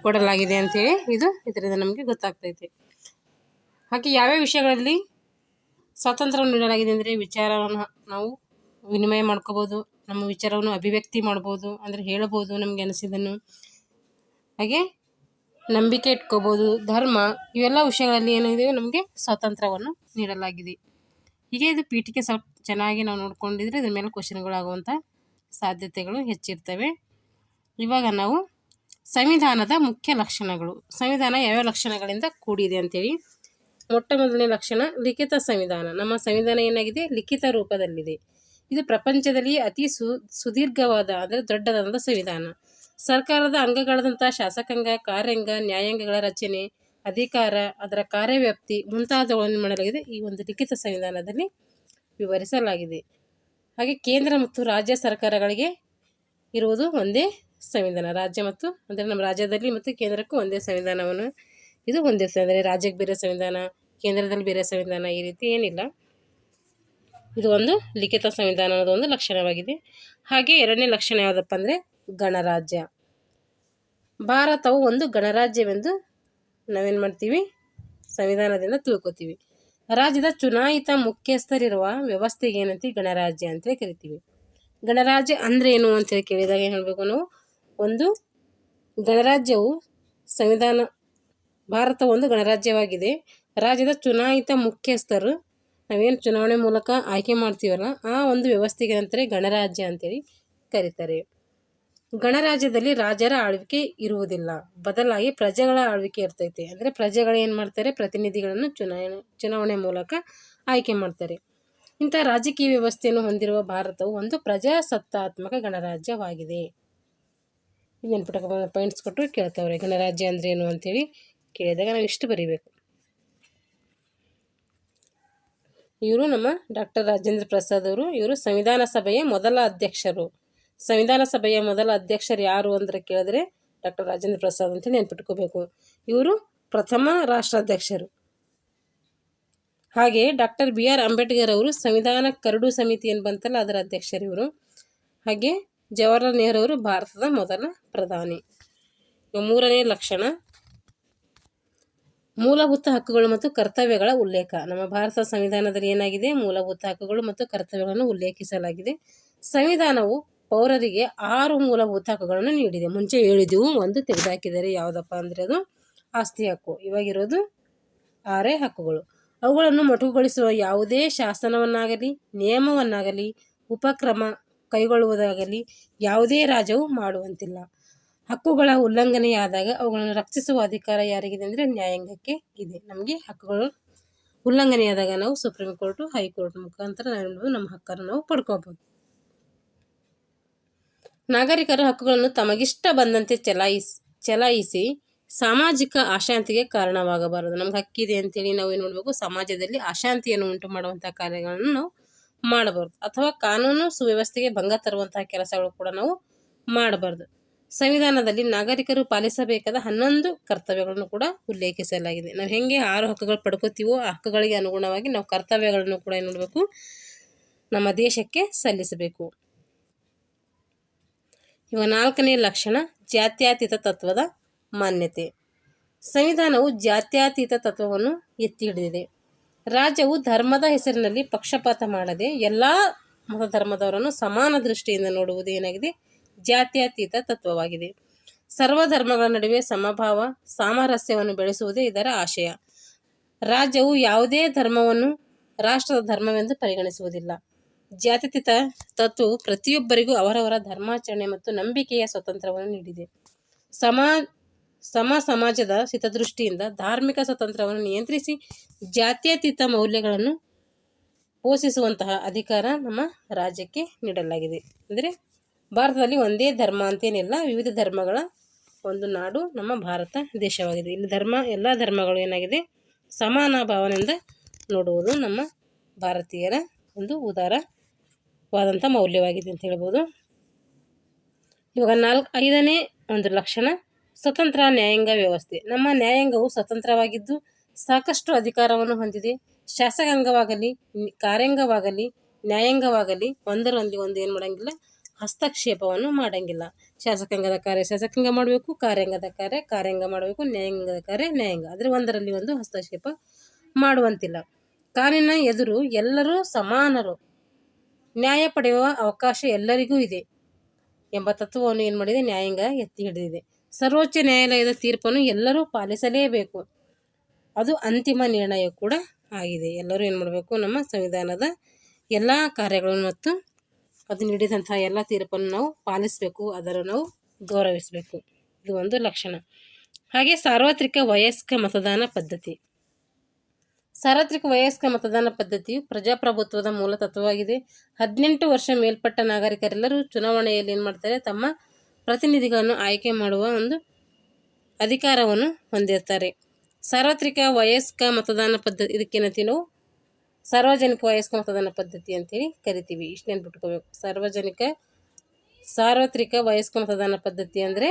ಕೊಡಲಾಗಿದೆ ಅಂಥೇಳಿ ಇದರಿಂದ ನಮಗೆ ಗೊತ್ತಾಗ್ತೈತೆ. ಹಾಗೆ ಯಾವ್ಯಾವ ವಿಷಯಗಳಲ್ಲಿ ಸ್ವಾತಂತ್ರ್ಯವನ್ನು ನೀಡಲಾಗಿದೆ ಅಂದರೆ, ವಿಚಾರವನ್ನು ನಾವು ವಿನಿಮಯ ಮಾಡ್ಕೋಬೋದು, ನಮ್ಮ ವಿಚಾರವನ್ನು ಅಭಿವ್ಯಕ್ತಿ ಮಾಡ್ಬೋದು, ಅಂದರೆ ಹೇಳ್ಬೋದು ನಮಗೆ ಅನಿಸಿದ್ದನ್ನು. ಹಾಗೆ ನಂಬಿಕೆ ಇಟ್ಕೋಬೋದು, ಧರ್ಮ, ಇವೆಲ್ಲ ವಿಷಯಗಳಲ್ಲಿ ಏನಿದೆ ನಮಗೆ ಸ್ವಾತಂತ್ರ್ಯವನ್ನು ನೀಡಲಾಗಿದೆ. ಹೀಗೆ ಇದು ಪೀಠಿಕೆ ಸ್ವಲ್ಪ ಚೆನ್ನಾಗಿ ನಾವು ನೋಡ್ಕೊಂಡಿದ್ರೆ ಇದ್ರ ಮೇಲೆ ಕ್ವಶನ್ಗಳಾಗುವಂಥ ಸಾಧ್ಯತೆಗಳು ಹೆಚ್ಚಿರ್ತವೆ. ಇವಾಗ ನಾವು ಸಂವಿಧಾನದ ಮುಖ್ಯ ಲಕ್ಷಣಗಳು, ಸಂವಿಧಾನ ಯಾವ್ಯಾವ ಲಕ್ಷಣಗಳಿಂದ ಕೂಡಿದೆ ಅಂತೇಳಿ. ಮೊಟ್ಟ ಮೊದಲನೇ ಲಕ್ಷಣ ಲಿಖಿತ ಸಂವಿಧಾನ. ನಮ್ಮ ಸಂವಿಧಾನ ಏನಾಗಿದೆ, ಲಿಖಿತ ರೂಪದಲ್ಲಿದೆ. ಇದು ಪ್ರಪಂಚದಲ್ಲಿ ಅತಿ ಸುದೀರ್ಘವಾದ ಅಂದರೆ ದೊಡ್ಡದಾದ ಸಂವಿಧಾನ. ಸರ್ಕಾರದ ಅಂಗಗಳಾದಂಥ ಶಾಸಕಾಂಗ, ಕಾರ್ಯಾಂಗ, ನ್ಯಾಯಾಂಗಗಳ ರಚನೆ, ಅಧಿಕಾರ, ಅದರ ಕಾರ್ಯವ್ಯಾಪ್ತಿ ಮುಂತಾದವುಗಳನ್ನು ಮಾಡಲಾಗಿದೆ ಈ ಒಂದು ಲಿಖಿತ ಸಂವಿಧಾನದಲ್ಲಿ ವಿವರಿಸಲಾಗಿದೆ. ಹಾಗೆ ಕೇಂದ್ರ ಮತ್ತು ರಾಜ್ಯ ಸರ್ಕಾರಗಳಿಗೆ ಇರುವುದು ಒಂದೇ ಸಂವಿಧಾನ. ರಾಜ್ಯ ಮತ್ತು ಅಂದರೆ ನಮ್ಮ ರಾಜ್ಯದಲ್ಲಿ ಮತ್ತು ಕೇಂದ್ರಕ್ಕೂ ಒಂದೇ ಸಂವಿಧಾನವನ್ನು ಇದು ಹೊಂದಿರ್ತದೆ. ಅಂದರೆ ರಾಜ್ಯಕ್ಕೆ ಬೇರೆ ಸಂವಿಧಾನ, ಕೇಂದ್ರದಲ್ಲಿ ಬೇರೆ ಸಂವಿಧಾನ, ಈ ರೀತಿ ಏನಿಲ್ಲ. ಇದು ಒಂದು ಲಿಖಿತ ಸಂವಿಧಾನ ಅನ್ನೋದು ಒಂದು ಲಕ್ಷಣವಾಗಿದೆ. ಹಾಗೆ ಎರಡನೇ ಲಕ್ಷಣ ಯಾವುದಪ್ಪ ಅಂದರೆ ಗಣರಾಜ್ಯ. ಭಾರತವು ಒಂದು ಗಣರಾಜ್ಯವೆಂದು ನಾವೇನು ಮಾಡ್ತೀವಿ, ಸಂವಿಧಾನದಿಂದ ತಿಳ್ಕೊತೀವಿ. ರಾಜ್ಯದ ಚುನಾಯಿತ ಮುಖ್ಯಸ್ಥರಿರುವ ವ್ಯವಸ್ಥೆಗೆ ಏನಂತೀವಿ, ಗಣರಾಜ್ಯ ಅಂತೇಳಿ ಕರಿತೀವಿ. ಗಣರಾಜ್ಯ ಅಂದರೆ ಏನು ಅಂತೇಳಿ ಕೇಳಿದಾಗ ಏನು ಹೇಳಬೇಕು ನಾವು, ಒಂದು ಗಣರಾಜ್ಯವು ಸಂವಿಧಾನ, ಭಾರತ ಒಂದು ಗಣರಾಜ್ಯವಾಗಿದೆ. ರಾಜ್ಯದ ಚುನಾಯಿತ ಮುಖ್ಯಸ್ಥರು, ನಾವೇನು ಚುನಾವಣೆ ಮೂಲಕ ಆಯ್ಕೆ ಮಾಡ್ತೀವಲ್ಲ ಆ ಒಂದು ವ್ಯವಸ್ಥೆಗೆ ಅಂತಾರೆ ಗಣರಾಜ್ಯ ಅಂತೇಳಿ ಕರೀತಾರೆ. ಗಣರಾಜ್ಯದಲ್ಲಿ ರಾಜರ ಆಳ್ವಿಕೆ ಇರುವುದಿಲ್ಲ, ಬದಲಾಗಿ ಪ್ರಜೆಗಳ ಆಳ್ವಿಕೆ ಇರ್ತೈತೆ. ಅಂದರೆ ಪ್ರಜೆಗಳು ಏನು ಮಾಡ್ತಾರೆ, ಪ್ರತಿನಿಧಿಗಳನ್ನು ಚುನಾವಣೆ ಮೂಲಕ ಆಯ್ಕೆ ಮಾಡ್ತಾರೆ. ಇಂಥ ರಾಜಕೀಯ ವ್ಯವಸ್ಥೆಯನ್ನು ಹೊಂದಿರುವ ಭಾರತವು ಒಂದು ಪ್ರಜಾಸತ್ತಾತ್ಮಕ ಗಣರಾಜ್ಯವಾಗಿದೆ. ನೆನ್ಪಿಟ್ಕೊ ಪಾಯಿಂಟ್ಸ್ ಕೊಟ್ಟು ಕೇಳ್ತಾವ್ರೆ, ಗಣರಾಜ್ಯ ಅಂದರೆ ಏನು ಅಂತೇಳಿ ಕೇಳಿದಾಗ ನಾವು ಇಷ್ಟು ಬರೀಬೇಕು. ಇವರು ನಮ್ಮ ಡಾಕ್ಟರ್ ರಾಜೇಂದ್ರ ಪ್ರಸಾದ್ ಅವರು. ಇವರು ಸಂವಿಧಾನ ಸಭೆಯ ಮೊದಲ ಅಧ್ಯಕ್ಷರು. ಸಂವಿಧಾನ ಸಭೆಯ ಮೊದಲ ಅಧ್ಯಕ್ಷರು ಯಾರು ಅಂದರೆ ಕೇಳಿದ್ರೆ ಡಾಕ್ಟರ್ ರಾಜೇಂದ್ರ ಪ್ರಸಾದ್ ಅಂತ ನೆನ್ಪಿಟ್ಕೋಬೇಕು. ಇವರು ಪ್ರಥಮ ರಾಷ್ಟ್ರಾಧ್ಯಕ್ಷರು. ಹಾಗೆ ಡಾಕ್ಟರ್ BR ಅಂಬೇಡ್ಕರ್ ಅವರು ಸಂವಿಧಾನ ಕರಡು ಸಮಿತಿ ಏನು ಬಂತಲ್ಲ ಅದರ ಅಧ್ಯಕ್ಷರು ಇವರು. ಹಾಗೆ ಜವಾಹರ್ಲಾಲ್ ನೆಹರು ಅವರು ಭಾರತದ ಮೊದಲ ಪ್ರಧಾನಿ. ಮೂರನೇ ಲಕ್ಷಣ ಮೂಲಭೂತ ಹಕ್ಕುಗಳು ಮತ್ತು ಕರ್ತವ್ಯಗಳ ಉಲ್ಲೇಖ. ನಮ್ಮ ಭಾರತ ಸಂವಿಧಾನದಲ್ಲಿ ಏನಾಗಿದೆ, ಮೂಲಭೂತ ಹಕ್ಕುಗಳು ಮತ್ತು ಕರ್ತವ್ಯಗಳನ್ನು ಉಲ್ಲೇಖಿಸಲಾಗಿದೆ. ಸಂವಿಧಾನವು ಪೌರರಿಗೆ 6 ಮೂಲಭೂತ ಹಕ್ಕುಗಳನ್ನು ನೀಡಿದೆ. ಮುಂಚೆ ಹೇಳಿದೆವು, ಒಂದು ತೆಗೆದುಹಾಕಿದ್ದಾರೆ. ಯಾವುದಪ್ಪ ಅಂದರೆ ಅದು ಆಸ್ತಿ ಹಕ್ಕು. ಇವಾಗಿರೋದು 6 ಹಕ್ಕುಗಳು. ಅವುಗಳನ್ನು ಮೊಟಕುಗೊಳಿಸುವ ಯಾವುದೇ ಶಾಸನವನ್ನಾಗಲಿ ನಿಯಮವನ್ನಾಗಲಿ ಉಪಕ್ರಮ ಕೈಗೊಳ್ಳುವುದಾಗಲಿ ಯಾವುದೇ ರಾಜ್ಯವು ಮಾಡುವಂತಿಲ್ಲ. ಹಕ್ಕುಗಳ ಉಲ್ಲಂಘನೆಯಾದಾಗ ಅವುಗಳನ್ನು ರಕ್ಷಿಸುವ ಅಧಿಕಾರ ಯಾರಿಗಿದೆ ಅಂದರೆ ನ್ಯಾಯಾಂಗಕ್ಕೆ ಇದೆ. ನಮಗೆ ಹಕ್ಕುಗಳು ಉಲ್ಲಂಘನೆಯಾದಾಗ ನಾವು ಸುಪ್ರೀಂ ಕೋರ್ಟು, ಹೈಕೋರ್ಟ್ ಮುಖಾಂತರ ನಾವು ನಮ್ಮ ಹಕ್ಕನ್ನು ನಾವು ಪಡ್ಕೋಬಹುದು. ನಾಗರಿಕರು ಹಕ್ಕುಗಳನ್ನು ತಮಗಿಷ್ಟ ಬಂದಂತೆ ಚಲಾಯಿಸಿ ಸಾಮಾಜಿಕ ಅಶಾಂತಿಗೆ ಕಾರಣವಾಗಬಾರದು. ನಮ್ಗೆ ಹಕ್ಕಿದೆ ಅಂತೇಳಿ ನಾವು ಏನು ಮಾಡಬೇಕು, ಸಮಾಜದಲ್ಲಿ ಅಶಾಂತಿಯನ್ನು ಉಂಟು ಮಾಡುವಂತಹ ಕಾರ್ಯಗಳನ್ನು ನಾವು ಮಾಡಬಾರ್ದು. ಅಥವಾ ಕಾನೂನು ಸುವ್ಯವಸ್ಥೆಗೆ ಭಂಗ ತರುವಂತಹ ಕೆಲಸಗಳು ಕೂಡ ನಾವು ಮಾಡಬಾರ್ದು. ಸಂವಿಧಾನದಲ್ಲಿ ನಾಗರಿಕರು ಪಾಲಿಸಬೇಕಾದ 11 ಕರ್ತವ್ಯಗಳನ್ನು ಕೂಡ ಉಲ್ಲೇಖಿಸಲಾಗಿದೆ. ನಾವು ಹೆಂಗೆ 6 ಹಕ್ಕುಗಳು ಪಡ್ಕೋತೀವೋ ಆ ಹಕ್ಕುಗಳಿಗೆ ಅನುಗುಣವಾಗಿ ನಾವು ಕರ್ತವ್ಯಗಳನ್ನು ಕೂಡ ಏನು ಮಾಡಬೇಕು, ನಮ್ಮ ದೇಶಕ್ಕೆ ಸಲ್ಲಿಸಬೇಕು. ಇವಾಗ 4ನೇ ಲಕ್ಷಣ ಜಾತ್ಯತೀತ ತತ್ವದ ಮಾನ್ಯತೆ. ಸಂವಿಧಾನವು ಜಾತ್ಯತೀತ ತತ್ವವನ್ನು ಎತ್ತಿ ಹಿಡಿದಿದೆ. ರಾಜ್ಯವು ಧರ್ಮದ ಹೆಸರಿನಲ್ಲಿ ಪಕ್ಷಪಾತ ಮಾಡದೆ ಎಲ್ಲ ಮತ ಧರ್ಮದವರನ್ನು ಸಮಾನ ದೃಷ್ಟಿಯಿಂದ ನೋಡುವುದು ಏನಾಗಿದೆ, ಜಾತ್ಯತೀತ ತತ್ವವಾಗಿದೆ. ಸರ್ವಧರ್ಮಗಳ ನಡುವೆ ಸಮಭಾವ ಸಾಮರಸ್ಯವನ್ನು ಬೆಳೆಸುವುದೇ ಇದರ ಆಶಯ. ರಾಜ್ಯವು ಯಾವುದೇ ಧರ್ಮವನ್ನು ರಾಷ್ಟ್ರದ ಧರ್ಮವೆಂದು ಪರಿಗಣಿಸುವುದಿಲ್ಲ. ಜಾತ್ಯತೀತ ತತ್ವವು ಪ್ರತಿಯೊಬ್ಬರಿಗೂ ಅವರವರ ಧರ್ಮಾಚರಣೆ ಮತ್ತು ನಂಬಿಕೆಯ ಸ್ವಾತಂತ್ರ್ಯವನ್ನು ನೀಡಿದೆ. ಸಮಾಜದ ಹಿತದೃಷ್ಟಿಯಿಂದ ಧಾರ್ಮಿಕ ಸ್ವಾತಂತ್ರ್ಯವನ್ನು ನಿಯಂತ್ರಿಸಿ ಜಾತ್ಯತೀತ ಮೌಲ್ಯಗಳನ್ನು ಪೋಷಿಸುವಂತಹ ಅಧಿಕಾರ ನಮ್ಮ ರಾಜ್ಯಕ್ಕೆ ನೀಡಲಾಗಿದೆ. ಅಂದರೆ ಭಾರತದಲ್ಲಿ ಒಂದೇ ಧರ್ಮ ಅಂತೇನಿಲ್ಲ, ವಿವಿಧ ಧರ್ಮಗಳ ಒಂದು ನಾಡು ನಮ್ಮ ಭಾರತ ದೇಶವಾಗಿದೆ. ಇಲ್ಲಿ ಎಲ್ಲ ಧರ್ಮಗಳು ಏನಾಗಿದೆ, ಸಮಾನ ಭಾವನೆಯಿಂದ ನೋಡುವುದು ನಮ್ಮ ಭಾರತೀಯರ ಒಂದು ಉದಾರವಾದಂಥ ಮೌಲ್ಯವಾಗಿದೆ ಅಂತ ಹೇಳ್ಬೋದು. ಇವಾಗ 5ನೇ ಒಂದು ಲಕ್ಷಣ ಸ್ವತಂತ್ರ ನ್ಯಾಯಾಂಗ ವ್ಯವಸ್ಥೆ. ನಮ್ಮ ನ್ಯಾಯಾಂಗವು ಸ್ವತಂತ್ರವಾಗಿದ್ದು ಸಾಕಷ್ಟು ಅಧಿಕಾರವನ್ನು ಹೊಂದಿದೆ. ಶಾಸಕಾಂಗವಾಗಲಿ, ಕಾರ್ಯಾಂಗವಾಗಲಿ, ನ್ಯಾಯಾಂಗವಾಗಲಿ ಒಂದರಲ್ಲಿ ಒಂದು ಏನು ಮಾಡೋಂಗಿಲ್ಲ, ಹಸ್ತಕ್ಷೇಪವನ್ನು ಮಾಡೋಂಗಿಲ್ಲ. ಶಾಸಕಾಂಗದ ಕಾರ್ಯ ಶಾಸಕಾಂಗ ಮಾಡಬೇಕು, ಕಾರ್ಯಾಂಗದ ಕಾರ್ಯ ಕಾರ್ಯಾಂಗ ಮಾಡಬೇಕು, ನ್ಯಾಯಾಂಗದ ಕಾರ್ಯ ನ್ಯಾಯಾಂಗ. ಆದರೆ ಒಂದರಲ್ಲಿ ಒಂದು ಹಸ್ತಕ್ಷೇಪ ಮಾಡುವಂತಿಲ್ಲ. ಕಾನೂನಿನ ಎದುರು ಎಲ್ಲರೂ ಸಮಾನರು, ನ್ಯಾಯ ಪಡೆಯುವ ಅವಕಾಶ ಎಲ್ಲರಿಗೂ ಇದೆ ಎಂಬ ತತ್ವವನ್ನು ಏನು ಮಾಡಿದೆ, ನ್ಯಾಯಾಂಗ ಎತ್ತಿ ಹಿಡಿದಿದೆ. ಸರ್ವೋಚ್ಚ ನ್ಯಾಯಾಲಯದ ತೀರ್ಪನ್ನು ಎಲ್ಲರೂ ಪಾಲಿಸಲೇಬೇಕು, ಅದು ಅಂತಿಮ ನಿರ್ಣಯ ಕೂಡ ಆಗಿದೆ. ಎಲ್ಲರೂ ಏನು ಮಾಡಬೇಕು, ನಮ್ಮ ಸಂವಿಧಾನದ ಎಲ್ಲ ಕಾರ್ಯಗಳನ್ನು ಮತ್ತು ಅದು ನೀಡಿದಂತಹ ಎಲ್ಲ ತೀರ್ಪನ್ನು ನಾವು ಪಾಲಿಸಬೇಕು, ಅದನ್ನು ನಾವು ಗೌರವಿಸಬೇಕು. ಇದು ಒಂದು ಲಕ್ಷಣ. ಹಾಗೆ ಸಾರ್ವತ್ರಿಕ ವಯಸ್ಕ ಮತದಾನ ಪದ್ಧತಿ. ಸಾರ್ವತ್ರಿಕ ವಯಸ್ಕ ಮತದಾನ ಪದ್ಧತಿಯು ಪ್ರಜಾಪ್ರಭುತ್ವದ ಮೂಲ ತತ್ವವಾಗಿದೆ. 18 ವರ್ಷ ಮೇಲ್ಪಟ್ಟ ನಾಗರಿಕರೆಲ್ಲರೂ ಚುನಾವಣೆಯಲ್ಲಿ ಏನು ಮಾಡ್ತಾರೆ, ತಮ್ಮ ಪ್ರತಿನಿಧಿಗಳನ್ನು ಆಯ್ಕೆ ಮಾಡುವ ಒಂದು ಅಧಿಕಾರವನ್ನು ಹೊಂದಿರ್ತಾರೆ. ಸಾರ್ವತ್ರಿಕ ವಯಸ್ಕ ಮತದಾನ ಪದ್ಧತಿ, ಇದಕ್ಕೇನಂತೀವಿ ನಾವು ಸಾರ್ವಜನಿಕ ವಯಸ್ಕ ಮತದಾನ ಪದ್ಧತಿ ಅಂತೇಳಿ ಕರಿತೀವಿ. ಇಷ್ಟು ನೆನ್ಪಿಟ್ಕೋಬೇಕು. ಸಾರ್ವತ್ರಿಕ ವಯಸ್ಕ ಮತದಾನ ಪದ್ಧತಿ ಅಂದರೆ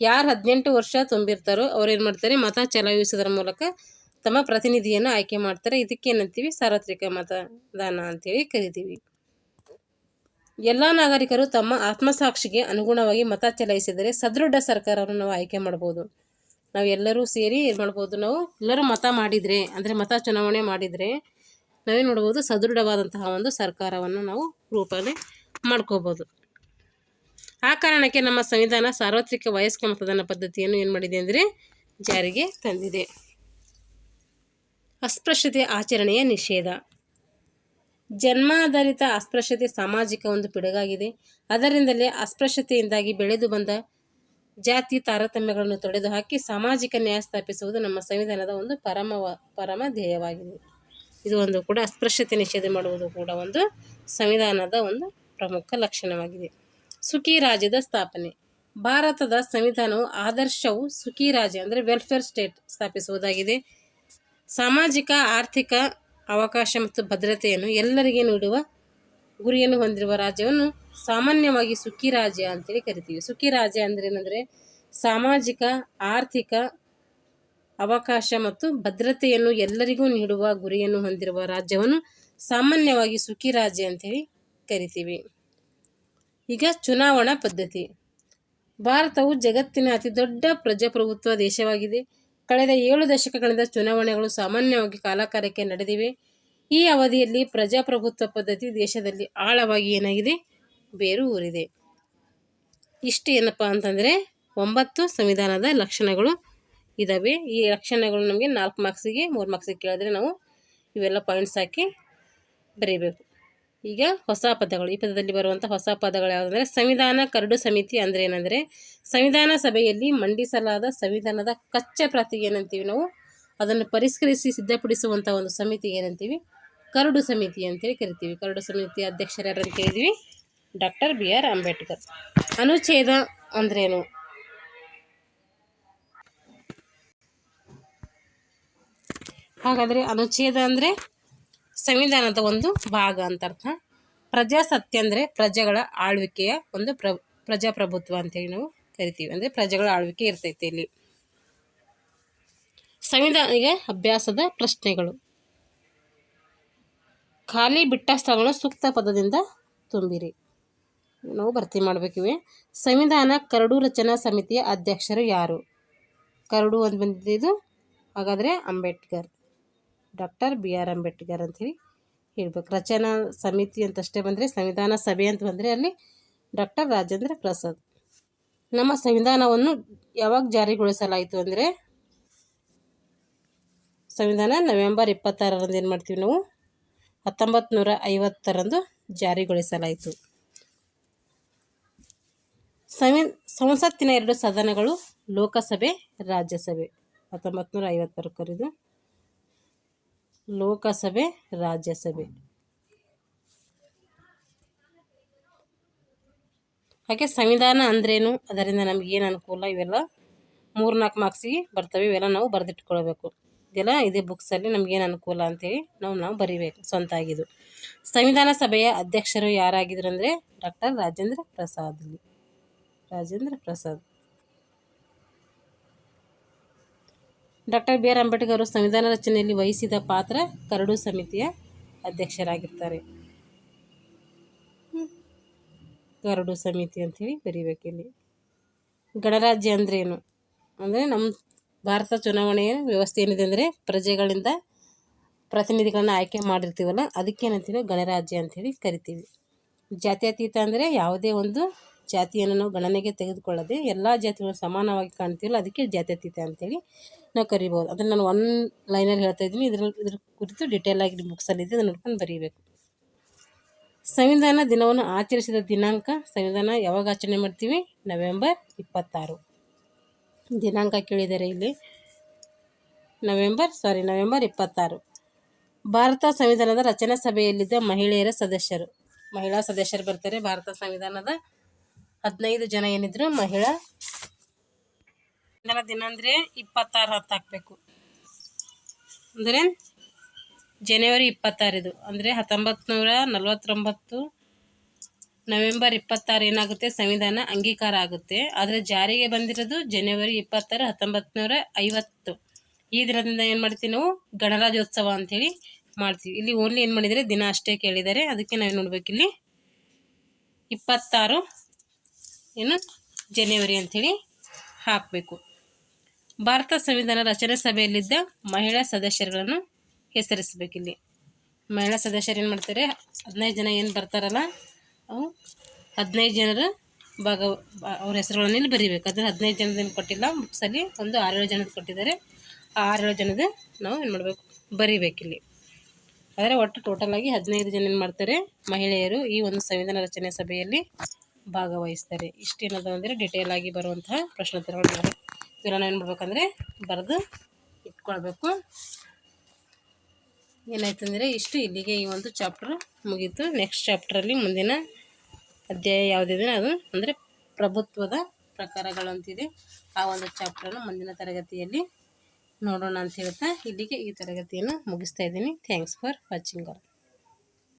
ಯಾರು 18 ವರ್ಷ ತುಂಬಿರ್ತಾರೋ ಅವ್ರು ಏನು ಮಾಡ್ತಾರೆ, ಮತ ಚಲಾಯಿಸೋದ್ರ ಮೂಲಕ ತಮ್ಮ ಪ್ರತಿನಿಧಿಯನ್ನು ಆಯ್ಕೆ ಮಾಡ್ತಾರೆ. ಇದಕ್ಕೇನಂತೀವಿ, ಸಾರ್ವತ್ರಿಕ ಮತದಾನ ಅಂತೇಳಿ ಕರಿತೀವಿ. ಎಲ್ಲ ನಾಗರಿಕರು ತಮ್ಮ ಆತ್ಮಸಾಕ್ಷಿಗೆ ಅನುಗುಣವಾಗಿ ಮತ ಚಲಾಯಿಸಿದರೆ ಸದೃಢ ಸರ್ಕಾರವನ್ನು ನಾವು ಆಯ್ಕೆ ಮಾಡ್ಬೋದು. ನಾವು ಎಲ್ಲರೂ ಸೇರಿ ಏನು ಮಾಡ್ಬೋದು, ನಾವು ಎಲ್ಲರೂ ಮತ ಮಾಡಿದರೆ ಅಂದರೆ ಮತ ಚುನಾವಣೆ ಮಾಡಿದರೆ ನಾವೇನು ನೋಡ್ಬೋದು, ಸದೃಢವಾದಂತಹ ಒಂದು ಸರ್ಕಾರವನ್ನು ನಾವು ರೂಪನೆ ಮಾಡ್ಕೋಬೋದು. ಆ ಕಾರಣಕ್ಕೆ ನಮ್ಮ ಸಂವಿಧಾನ ಸಾರ್ವತ್ರಿಕ ವಯಸ್ಕ ಮತದಾನ ಪದ್ಧತಿಯನ್ನು ಏನು ಮಾಡಿದೆ ಅಂದರೆ ಜಾರಿಗೆ ತಂದಿದೆ. ಅಸ್ಪೃಶ್ಯತೆ ಆಚರಣೆಯ ನಿಷೇಧ. ಜನ್ಮಾಧಾರಿತ ಅಸ್ಪೃಶ್ಯತೆ ಸಾಮಾಜಿಕ ಒಂದು ಪಿಡುಗಾಗಿದೆ. ಅದರಿಂದಲೇ ಅಸ್ಪೃಶ್ಯತೆಯಿಂದಾಗಿ ಬೆಳೆದು ಬಂದ ಜಾತಿ ತಾರತಮ್ಯಗಳನ್ನು ತೊಡೆದುಹಾಕಿ ಸಾಮಾಜಿಕ ನ್ಯಾಯ ಸ್ಥಾಪಿಸುವುದು ನಮ್ಮ ಸಂವಿಧಾನದ ಒಂದು ಪರಮ ಧ್ಯೇಯವಾಗಿದೆ. ಇದು ಒಂದು ಕೂಡ ಅಸ್ಪೃಶ್ಯತೆ ನಿಷೇಧ ಮಾಡುವುದು ಕೂಡ ಒಂದು ಸಂವಿಧಾನದ ಒಂದು ಪ್ರಮುಖ ಲಕ್ಷಣವಾಗಿದೆ. ಸುಖಿ ರಾಜ್ಯದ ಸ್ಥಾಪನೆ. ಭಾರತದ ಸಂವಿಧಾನವು ಆದರ್ಶವು ಸುಖಿ ರಾಜ್ಯ ಅಂದರೆ ವೆಲ್ಫೇರ್ ಸ್ಟೇಟ್ ಸ್ಥಾಪಿಸುವುದಾಗಿದೆ. ಸಾಮಾಜಿಕ ಆರ್ಥಿಕ ಅವಕಾಶ ಮತ್ತು ಭದ್ರತೆಯನ್ನು ಎಲ್ಲರಿಗೆ ನೀಡುವ ಗುರಿಯನ್ನು ಹೊಂದಿರುವ ರಾಜ್ಯವನ್ನು ಸಾಮಾನ್ಯವಾಗಿ ಸುಖಿ ರಾಜ್ಯ ಅಂತೇಳಿ ಕರಿತೀವಿ. ಸುಖಿ ರಾಜ್ಯ ಅಂದರೆ ಏನಂದರೆ ಸಾಮಾಜಿಕ ಆರ್ಥಿಕ ಅವಕಾಶ ಮತ್ತು ಭದ್ರತೆಯನ್ನು ಎಲ್ಲರಿಗೂ ನೀಡುವ ಗುರಿಯನ್ನು ಹೊಂದಿರುವ ರಾಜ್ಯವನ್ನು ಸಾಮಾನ್ಯವಾಗಿ ಸುಖಿ ರಾಜ್ಯ ಅಂತೇಳಿ ಕರಿತೀವಿ. ಈಗ ಚುನಾವಣಾ ಪದ್ಧತಿ. ಭಾರತವು ಜಗತ್ತಿನ ಅತಿ ದೊಡ್ಡ ಪ್ರಜಾಪ್ರಭುತ್ವ ದೇಶವಾಗಿದೆ. ಕಳೆದ 7 ದಶಕಗಳಿಂದ ಚುನಾವಣೆಗಳು ಸಾಮಾನ್ಯವಾಗಿ ಕಾಲಕಾಲಕ್ಕೆ ನಡೆದಿವೆ. ಈ ಅವಧಿಯಲ್ಲಿ ಪ್ರಜಾಪ್ರಭುತ್ವ ಪದ್ಧತಿ ದೇಶದಲ್ಲಿ ಆಳವಾಗಿ ಏನಾಗಿದೆ, ಬೇರು ಊರಿದೆ. ಇಷ್ಟು ಏನಪ್ಪ ಅಂತಂದರೆ 9 ಸಂವಿಧಾನದ ಲಕ್ಷಣಗಳು ಇದ್ದಾವೆ. ಈ ಲಕ್ಷಣಗಳು ನಮಗೆ 4 ಮಾರ್ಕ್ಸಿಗೆ 3 ಮಾರ್ಕ್ಸಿಗೆ ಕೇಳಿದ್ರೆ ನಾವು ಇವೆಲ್ಲ ಪಾಯಿಂಟ್ಸ್ ಹಾಕಿ ಬರೀಬೇಕು. ಈಗ ಹೊಸ ಪದಗಳು. ಈ ಪದದಲ್ಲಿ ಬರುವಂಥ ಹೊಸ ಪದಗಳು ಯಾವುದಂದರೆ ಸಂವಿಧಾನ ಕರಡು ಸಮಿತಿ ಅಂದರೆ ಏನಂದರೆ ಸಂವಿಧಾನ ಸಭೆಯಲ್ಲಿ ಮಂಡಿಸಲಾದ ಸಂವಿಧಾನದ ಕಚ್ಚಾ ಪ್ರತಿಗೆ ಏನಂತೀವಿ ನಾವು, ಅದನ್ನು ಪರಿಷ್ಕರಿಸಿ ಸಿದ್ಧಪಡಿಸುವಂಥ ಒಂದು ಸಮಿತಿಗೆ ಏನಂತೀವಿ, ಕರಡು ಸಮಿತಿ ಅಂತೇಳಿ ಕರಿತೀವಿ. ಕರಡು ಸಮಿತಿ ಅಧ್ಯಕ್ಷರು ಯಾರನ್ನು ಕೇಳಿದ್ವಿ, ಡಾಕ್ಟರ್ BR ಅಂಬೇಡ್ಕರ್. ಅನುಚ್ಛೇದ ಅಂದ್ರೇನು? ಹಾಗಾದರೆ ಅನುಚ್ಛೇದ ಅಂದರೆ ಸಂವಿಧಾನದ ಒಂದು ಭಾಗ ಅಂತ ಅರ್ಥ. ಪ್ರಜಾಸತ್ಯ ಅಂದರೆ ಪ್ರಜೆಗಳ ಆಳ್ವಿಕೆಯ ಒಂದು ಪ್ರಜಾಪ್ರಭುತ್ವ ಅಂತೇಳಿ ನಾವು ಕರಿತೀವಿ. ಅಂದರೆ ಪ್ರಜೆಗಳ ಆಳ್ವಿಕೆ ಇರ್ತೈತೆ ಇಲ್ಲಿ. ಸಂವಿಧಾನಿಕ ಅಭ್ಯಾಸದ ಪ್ರಶ್ನೆಗಳು. ಖಾಲಿ ಬಿಟ್ಟ ಸ್ಥಳಗಳನ್ನು ಸೂಕ್ತ ಪದದಿಂದ ತುಂಬಿರಿ. ನಾವು ಭರ್ತಿ ಮಾಡಬೇಕಿವೆ. ಸಂವಿಧಾನ ಕರಡು ರಚನಾ ಸಮಿತಿಯ ಅಧ್ಯಕ್ಷರು ಯಾರು? ಕರಡು ಒಂದು ಬಂದಿದ್ದು, ಹಾಗಾದರೆ ಅಂಬೇಡ್ಕರ್, ಡಾಕ್ಟರ್ BR ಅಂಬೇಡ್ಕರ್ ಅಂಥೇಳಿ ಹೇಳ್ಬೇಕು. ರಚನಾ ಸಮಿತಿ ಅಂತಷ್ಟೇ ಬಂದರೆ, ಸಂವಿಧಾನ ಸಭೆ ಅಂತ ಬಂದರೆ ಅಲ್ಲಿ ಡಾಕ್ಟರ್ ರಾಜೇಂದ್ರ ಪ್ರಸಾದ್. ನಮ್ಮ ಸಂವಿಧಾನವನ್ನು ಯಾವಾಗ ಜಾರಿಗೊಳಿಸಲಾಯಿತು ಅಂದರೆ ಸಂವಿಧಾನ ನವೆಂಬರ್ 26ರಂದು ಏನು ಮಾಡ್ತೀವಿ ನಾವು, 1950ರಂದು ಜಾರಿಗೊಳಿಸಲಾಯಿತು. ಸಂಸತ್ತಿನ 2 ಸದನಗಳು ಲೋಕಸಭೆ, ರಾಜ್ಯಸಭೆ. 1950 ಕರೆದು ಲೋಕಸಭೆ, ರಾಜ್ಯಸಭೆ. ಹಾಗೆ ಸಂವಿಧಾನ ಅಂದ್ರೇನು, ಅದರಿಂದ ನಮಗೇನು ಅನುಕೂಲ, ಇವೆಲ್ಲ 3-4 ಮಾರ್ಕ್ಸಿಗೆ ಬರ್ತವೆ. ಇವೆಲ್ಲ ನಾವು ಬರೆದಿಟ್ಕೊಳ್ಬೇಕು. ಇದೆಲ್ಲ ಇದೇ ಬುಕ್ಸಲ್ಲಿ ನಮಗೇನು ಅನುಕೂಲ ಅಂತೇಳಿ ನಾವು ಬರೀಬೇಕು ಸ್ವಂತ ಆಗಿದ್ದು. ಸಂವಿಧಾನ ಸಭೆಯ ಅಧ್ಯಕ್ಷರು ಯಾರಾಗಿದ್ರು ಅಂದರೆ doctor Rajendra Prasad. Doctor B R Ambedkar ಅವರು ಸಂವಿಧಾನ ರಚನೆಯಲ್ಲಿ ವಹಿಸಿದ ಪಾತ್ರ ಕರಡು ಸಮಿತಿಯ ಅಧ್ಯಕ್ಷರಾಗಿರ್ತಾರೆ. ಕರಡು ಸಮಿತಿ ಅಂಥೇಳಿ ಬರೀಬೇಕಿಲ್ಲಿ. ಗಣರಾಜ್ಯ ಅಂದ್ರೇನು ಅಂದರೆ ನಮ್ಮ ಭಾರತ ಚುನಾವಣೆಯ ವ್ಯವಸ್ಥೆ ಏನಿದೆ ಅಂದರೆ ಪ್ರಜೆಗಳಿಂದ ಪ್ರತಿನಿಧಿಗಳನ್ನ ಆಯ್ಕೆ ಮಾಡಿರ್ತೀವಲ್ಲ ಅದಕ್ಕೇನಂತೀವಿ ಗಣರಾಜ್ಯ ಅಂಥೇಳಿ ಕರಿತೀವಿ. ಜಾತ್ಯತೀತ ಅಂದರೆ ಯಾವುದೇ ಒಂದು ಜಾತಿಯನ್ನು ನಾವು ಗಣನೆಗೆ ತೆಗೆದುಕೊಳ್ಳದೆ ಎಲ್ಲ ಜಾತಿಗಳನ್ನು ಸಮಾನವಾಗಿ ಕಾಣ್ತೀವಲ್ಲ ಅದಕ್ಕೆ ಜಾತ್ಯತೀತ ಅಂತೇಳಿ ನಾವು ಕರಿಬೋದು. ಅದನ್ನು ನಾನು ಒನ್ ಲೈನಲ್ಲಿ ಹೇಳ್ತಾ ಇದ್ದೀನಿ. ಇದ್ರ ಕುರಿತು ಡಿಟೇಲ್ ಆಗಿ ಬುಕ್ಸಲ್ಲಿದೆ, ಅದನ್ನು ನೋಡ್ಕೊಂಡು ಬರೀಬೇಕು. ಸಂವಿಧಾನ ದಿನವನ್ನು ಆಚರಿಸಿದ ದಿನಾಂಕ, ಸಂವಿಧಾನ ಯಾವಾಗ ಆಚರಣೆ ಮಾಡ್ತೀವಿ? ನವೆಂಬರ್ 26. ದಿನಾಂಕ ಕೇಳಿದ್ದಾರೆ ಇಲ್ಲಿ, ನವೆಂಬರ್ 26. ಭಾರತ ಸಂವಿಧಾನದ ರಚನಾ ಸಭೆಯಲ್ಲಿದ್ದ ಮಹಿಳೆಯರ ಸದಸ್ಯರು, ಮಹಿಳಾ ಸದಸ್ಯರು ಬರ್ತಾರೆ. ಭಾರತ ಸಂವಿಧಾನದ 15 ಜನ ಏನಿದ್ರು ಮಹಿಳಾ. ದಿನ ಅಂದರೆ 26 ಹೊತ್ತು ಹಾಕಬೇಕು. ಅಂದರೆ ಜನವರಿ 26 ಇದು ಅಂದರೆ 1949 ನವೆಂಬರ್ 26 ಏನಾಗುತ್ತೆ ಸಂವಿಧಾನ ಅಂಗೀಕಾರ ಆಗುತ್ತೆ. ಆದರೆ ಜಾರಿಗೆ ಬಂದಿರೋದು ಜನವರಿ 26, 1950. ಈ ದಿನದಿಂದ ಏನು ಮಾಡ್ತೀವಿ ನಾವು ಗಣರಾಜ್ಯೋತ್ಸವ ಅಂಥೇಳಿ ಮಾಡ್ತೀವಿ. ಇಲ್ಲಿ ಓನ್ಲಿ ಏನು ಮಾಡಿದರೆ ದಿನ ಅಷ್ಟೇ ಕೇಳಿದ್ದಾರೆ, ಅದಕ್ಕೆ ನಾವು ನೋಡ್ಬೇಕು ಇಲ್ಲಿ 26 ಜನವರಿ ಅಂಥೇಳಿ ಹಾಕಬೇಕು. ಭಾರತ ಸಂವಿಧಾನ ರಚನೆ ಸಭೆಯಲ್ಲಿದ್ದ ಮಹಿಳಾ ಸದಸ್ಯರುಗಳನ್ನು ಹೆಸರಿಸಬೇಕಿಲ್ಲಿ. ಮಹಿಳಾ ಸದಸ್ಯರು ಏನು ಮಾಡ್ತಾರೆ, 15 ಜನ ಏನು ಬರ್ತಾರಲ್ಲ ಅವು 15 ಜನರು ಅವ್ರ ಹೆಸರುಗಳನ್ನು ಇಲ್ಲಿ ಬರೀಬೇಕು. ಅದನ್ನು 15 ಜನದಿಂದ ಕೊಟ್ಟಿಲ್ಲ ಬುಕ್ಸಲ್ಲಿ, ಒಂದು 6-7 ಜನದ ಕೊಟ್ಟಿದ್ದಾರೆ. ಆ 6-7 ಜನದ ನಾವು ಏನು ಮಾಡಬೇಕು ಬರೀಬೇಕಿಲ್ಲಿ. ಆದರೆ ಒಟ್ಟು ಟೋಟಲಾಗಿ 15 ಜನ ಏನು ಮಾಡ್ತಾರೆ ಮಹಿಳೆಯರು ಈ ಒಂದು ಸಂವಿಧಾನ ರಚನೆ ಸಭೆಯಲ್ಲಿ ಭಾಗವಹಿಸ್ತಾರೆ. ಇಷ್ಟೇನದು ಅಂದರೆ ಡಿಟೇಲ್ ಆಗಿ ಬರುವಂತಹ ಪ್ರಶ್ನೋತ್ತರಗಳು ಇವನ್ನ ಏನು ಮಾಡಬೇಕಂದ್ರೆ ಬರೆದು ಇಟ್ಕೊಳ್ಬೇಕು. ಏನಾಯ್ತು ಅಂದರೆ ಇಷ್ಟು ಇಲ್ಲಿಗೆ ಈ ಒಂದು ಚಾಪ್ಟರ್ ಮುಗೀತು. ನೆಕ್ಸ್ಟ್ ಚಾಪ್ಟ್ರಲ್ಲಿ ಮುಂದಿನ ಅಧ್ಯಾಯ ಯಾವುದಿದೆ ಅದು ಅಂದರೆ ಪ್ರಭುತ್ವದ ಪ್ರಕಾರಗಳು ಅಂತಿದೆ. ಆ ಒಂದು ಚಾಪ್ಟರನ್ನು ಮುಂದಿನ ತರಗತಿಯಲ್ಲಿ ನೋಡೋಣ ಅಂತ ಹೇಳ್ತಾ ಇಲ್ಲಿಗೆ ಈ ತರಗತಿಯನ್ನು ಮುಗಿಸ್ತಾ ಇದ್ದೀನಿ. Thanks for watching all.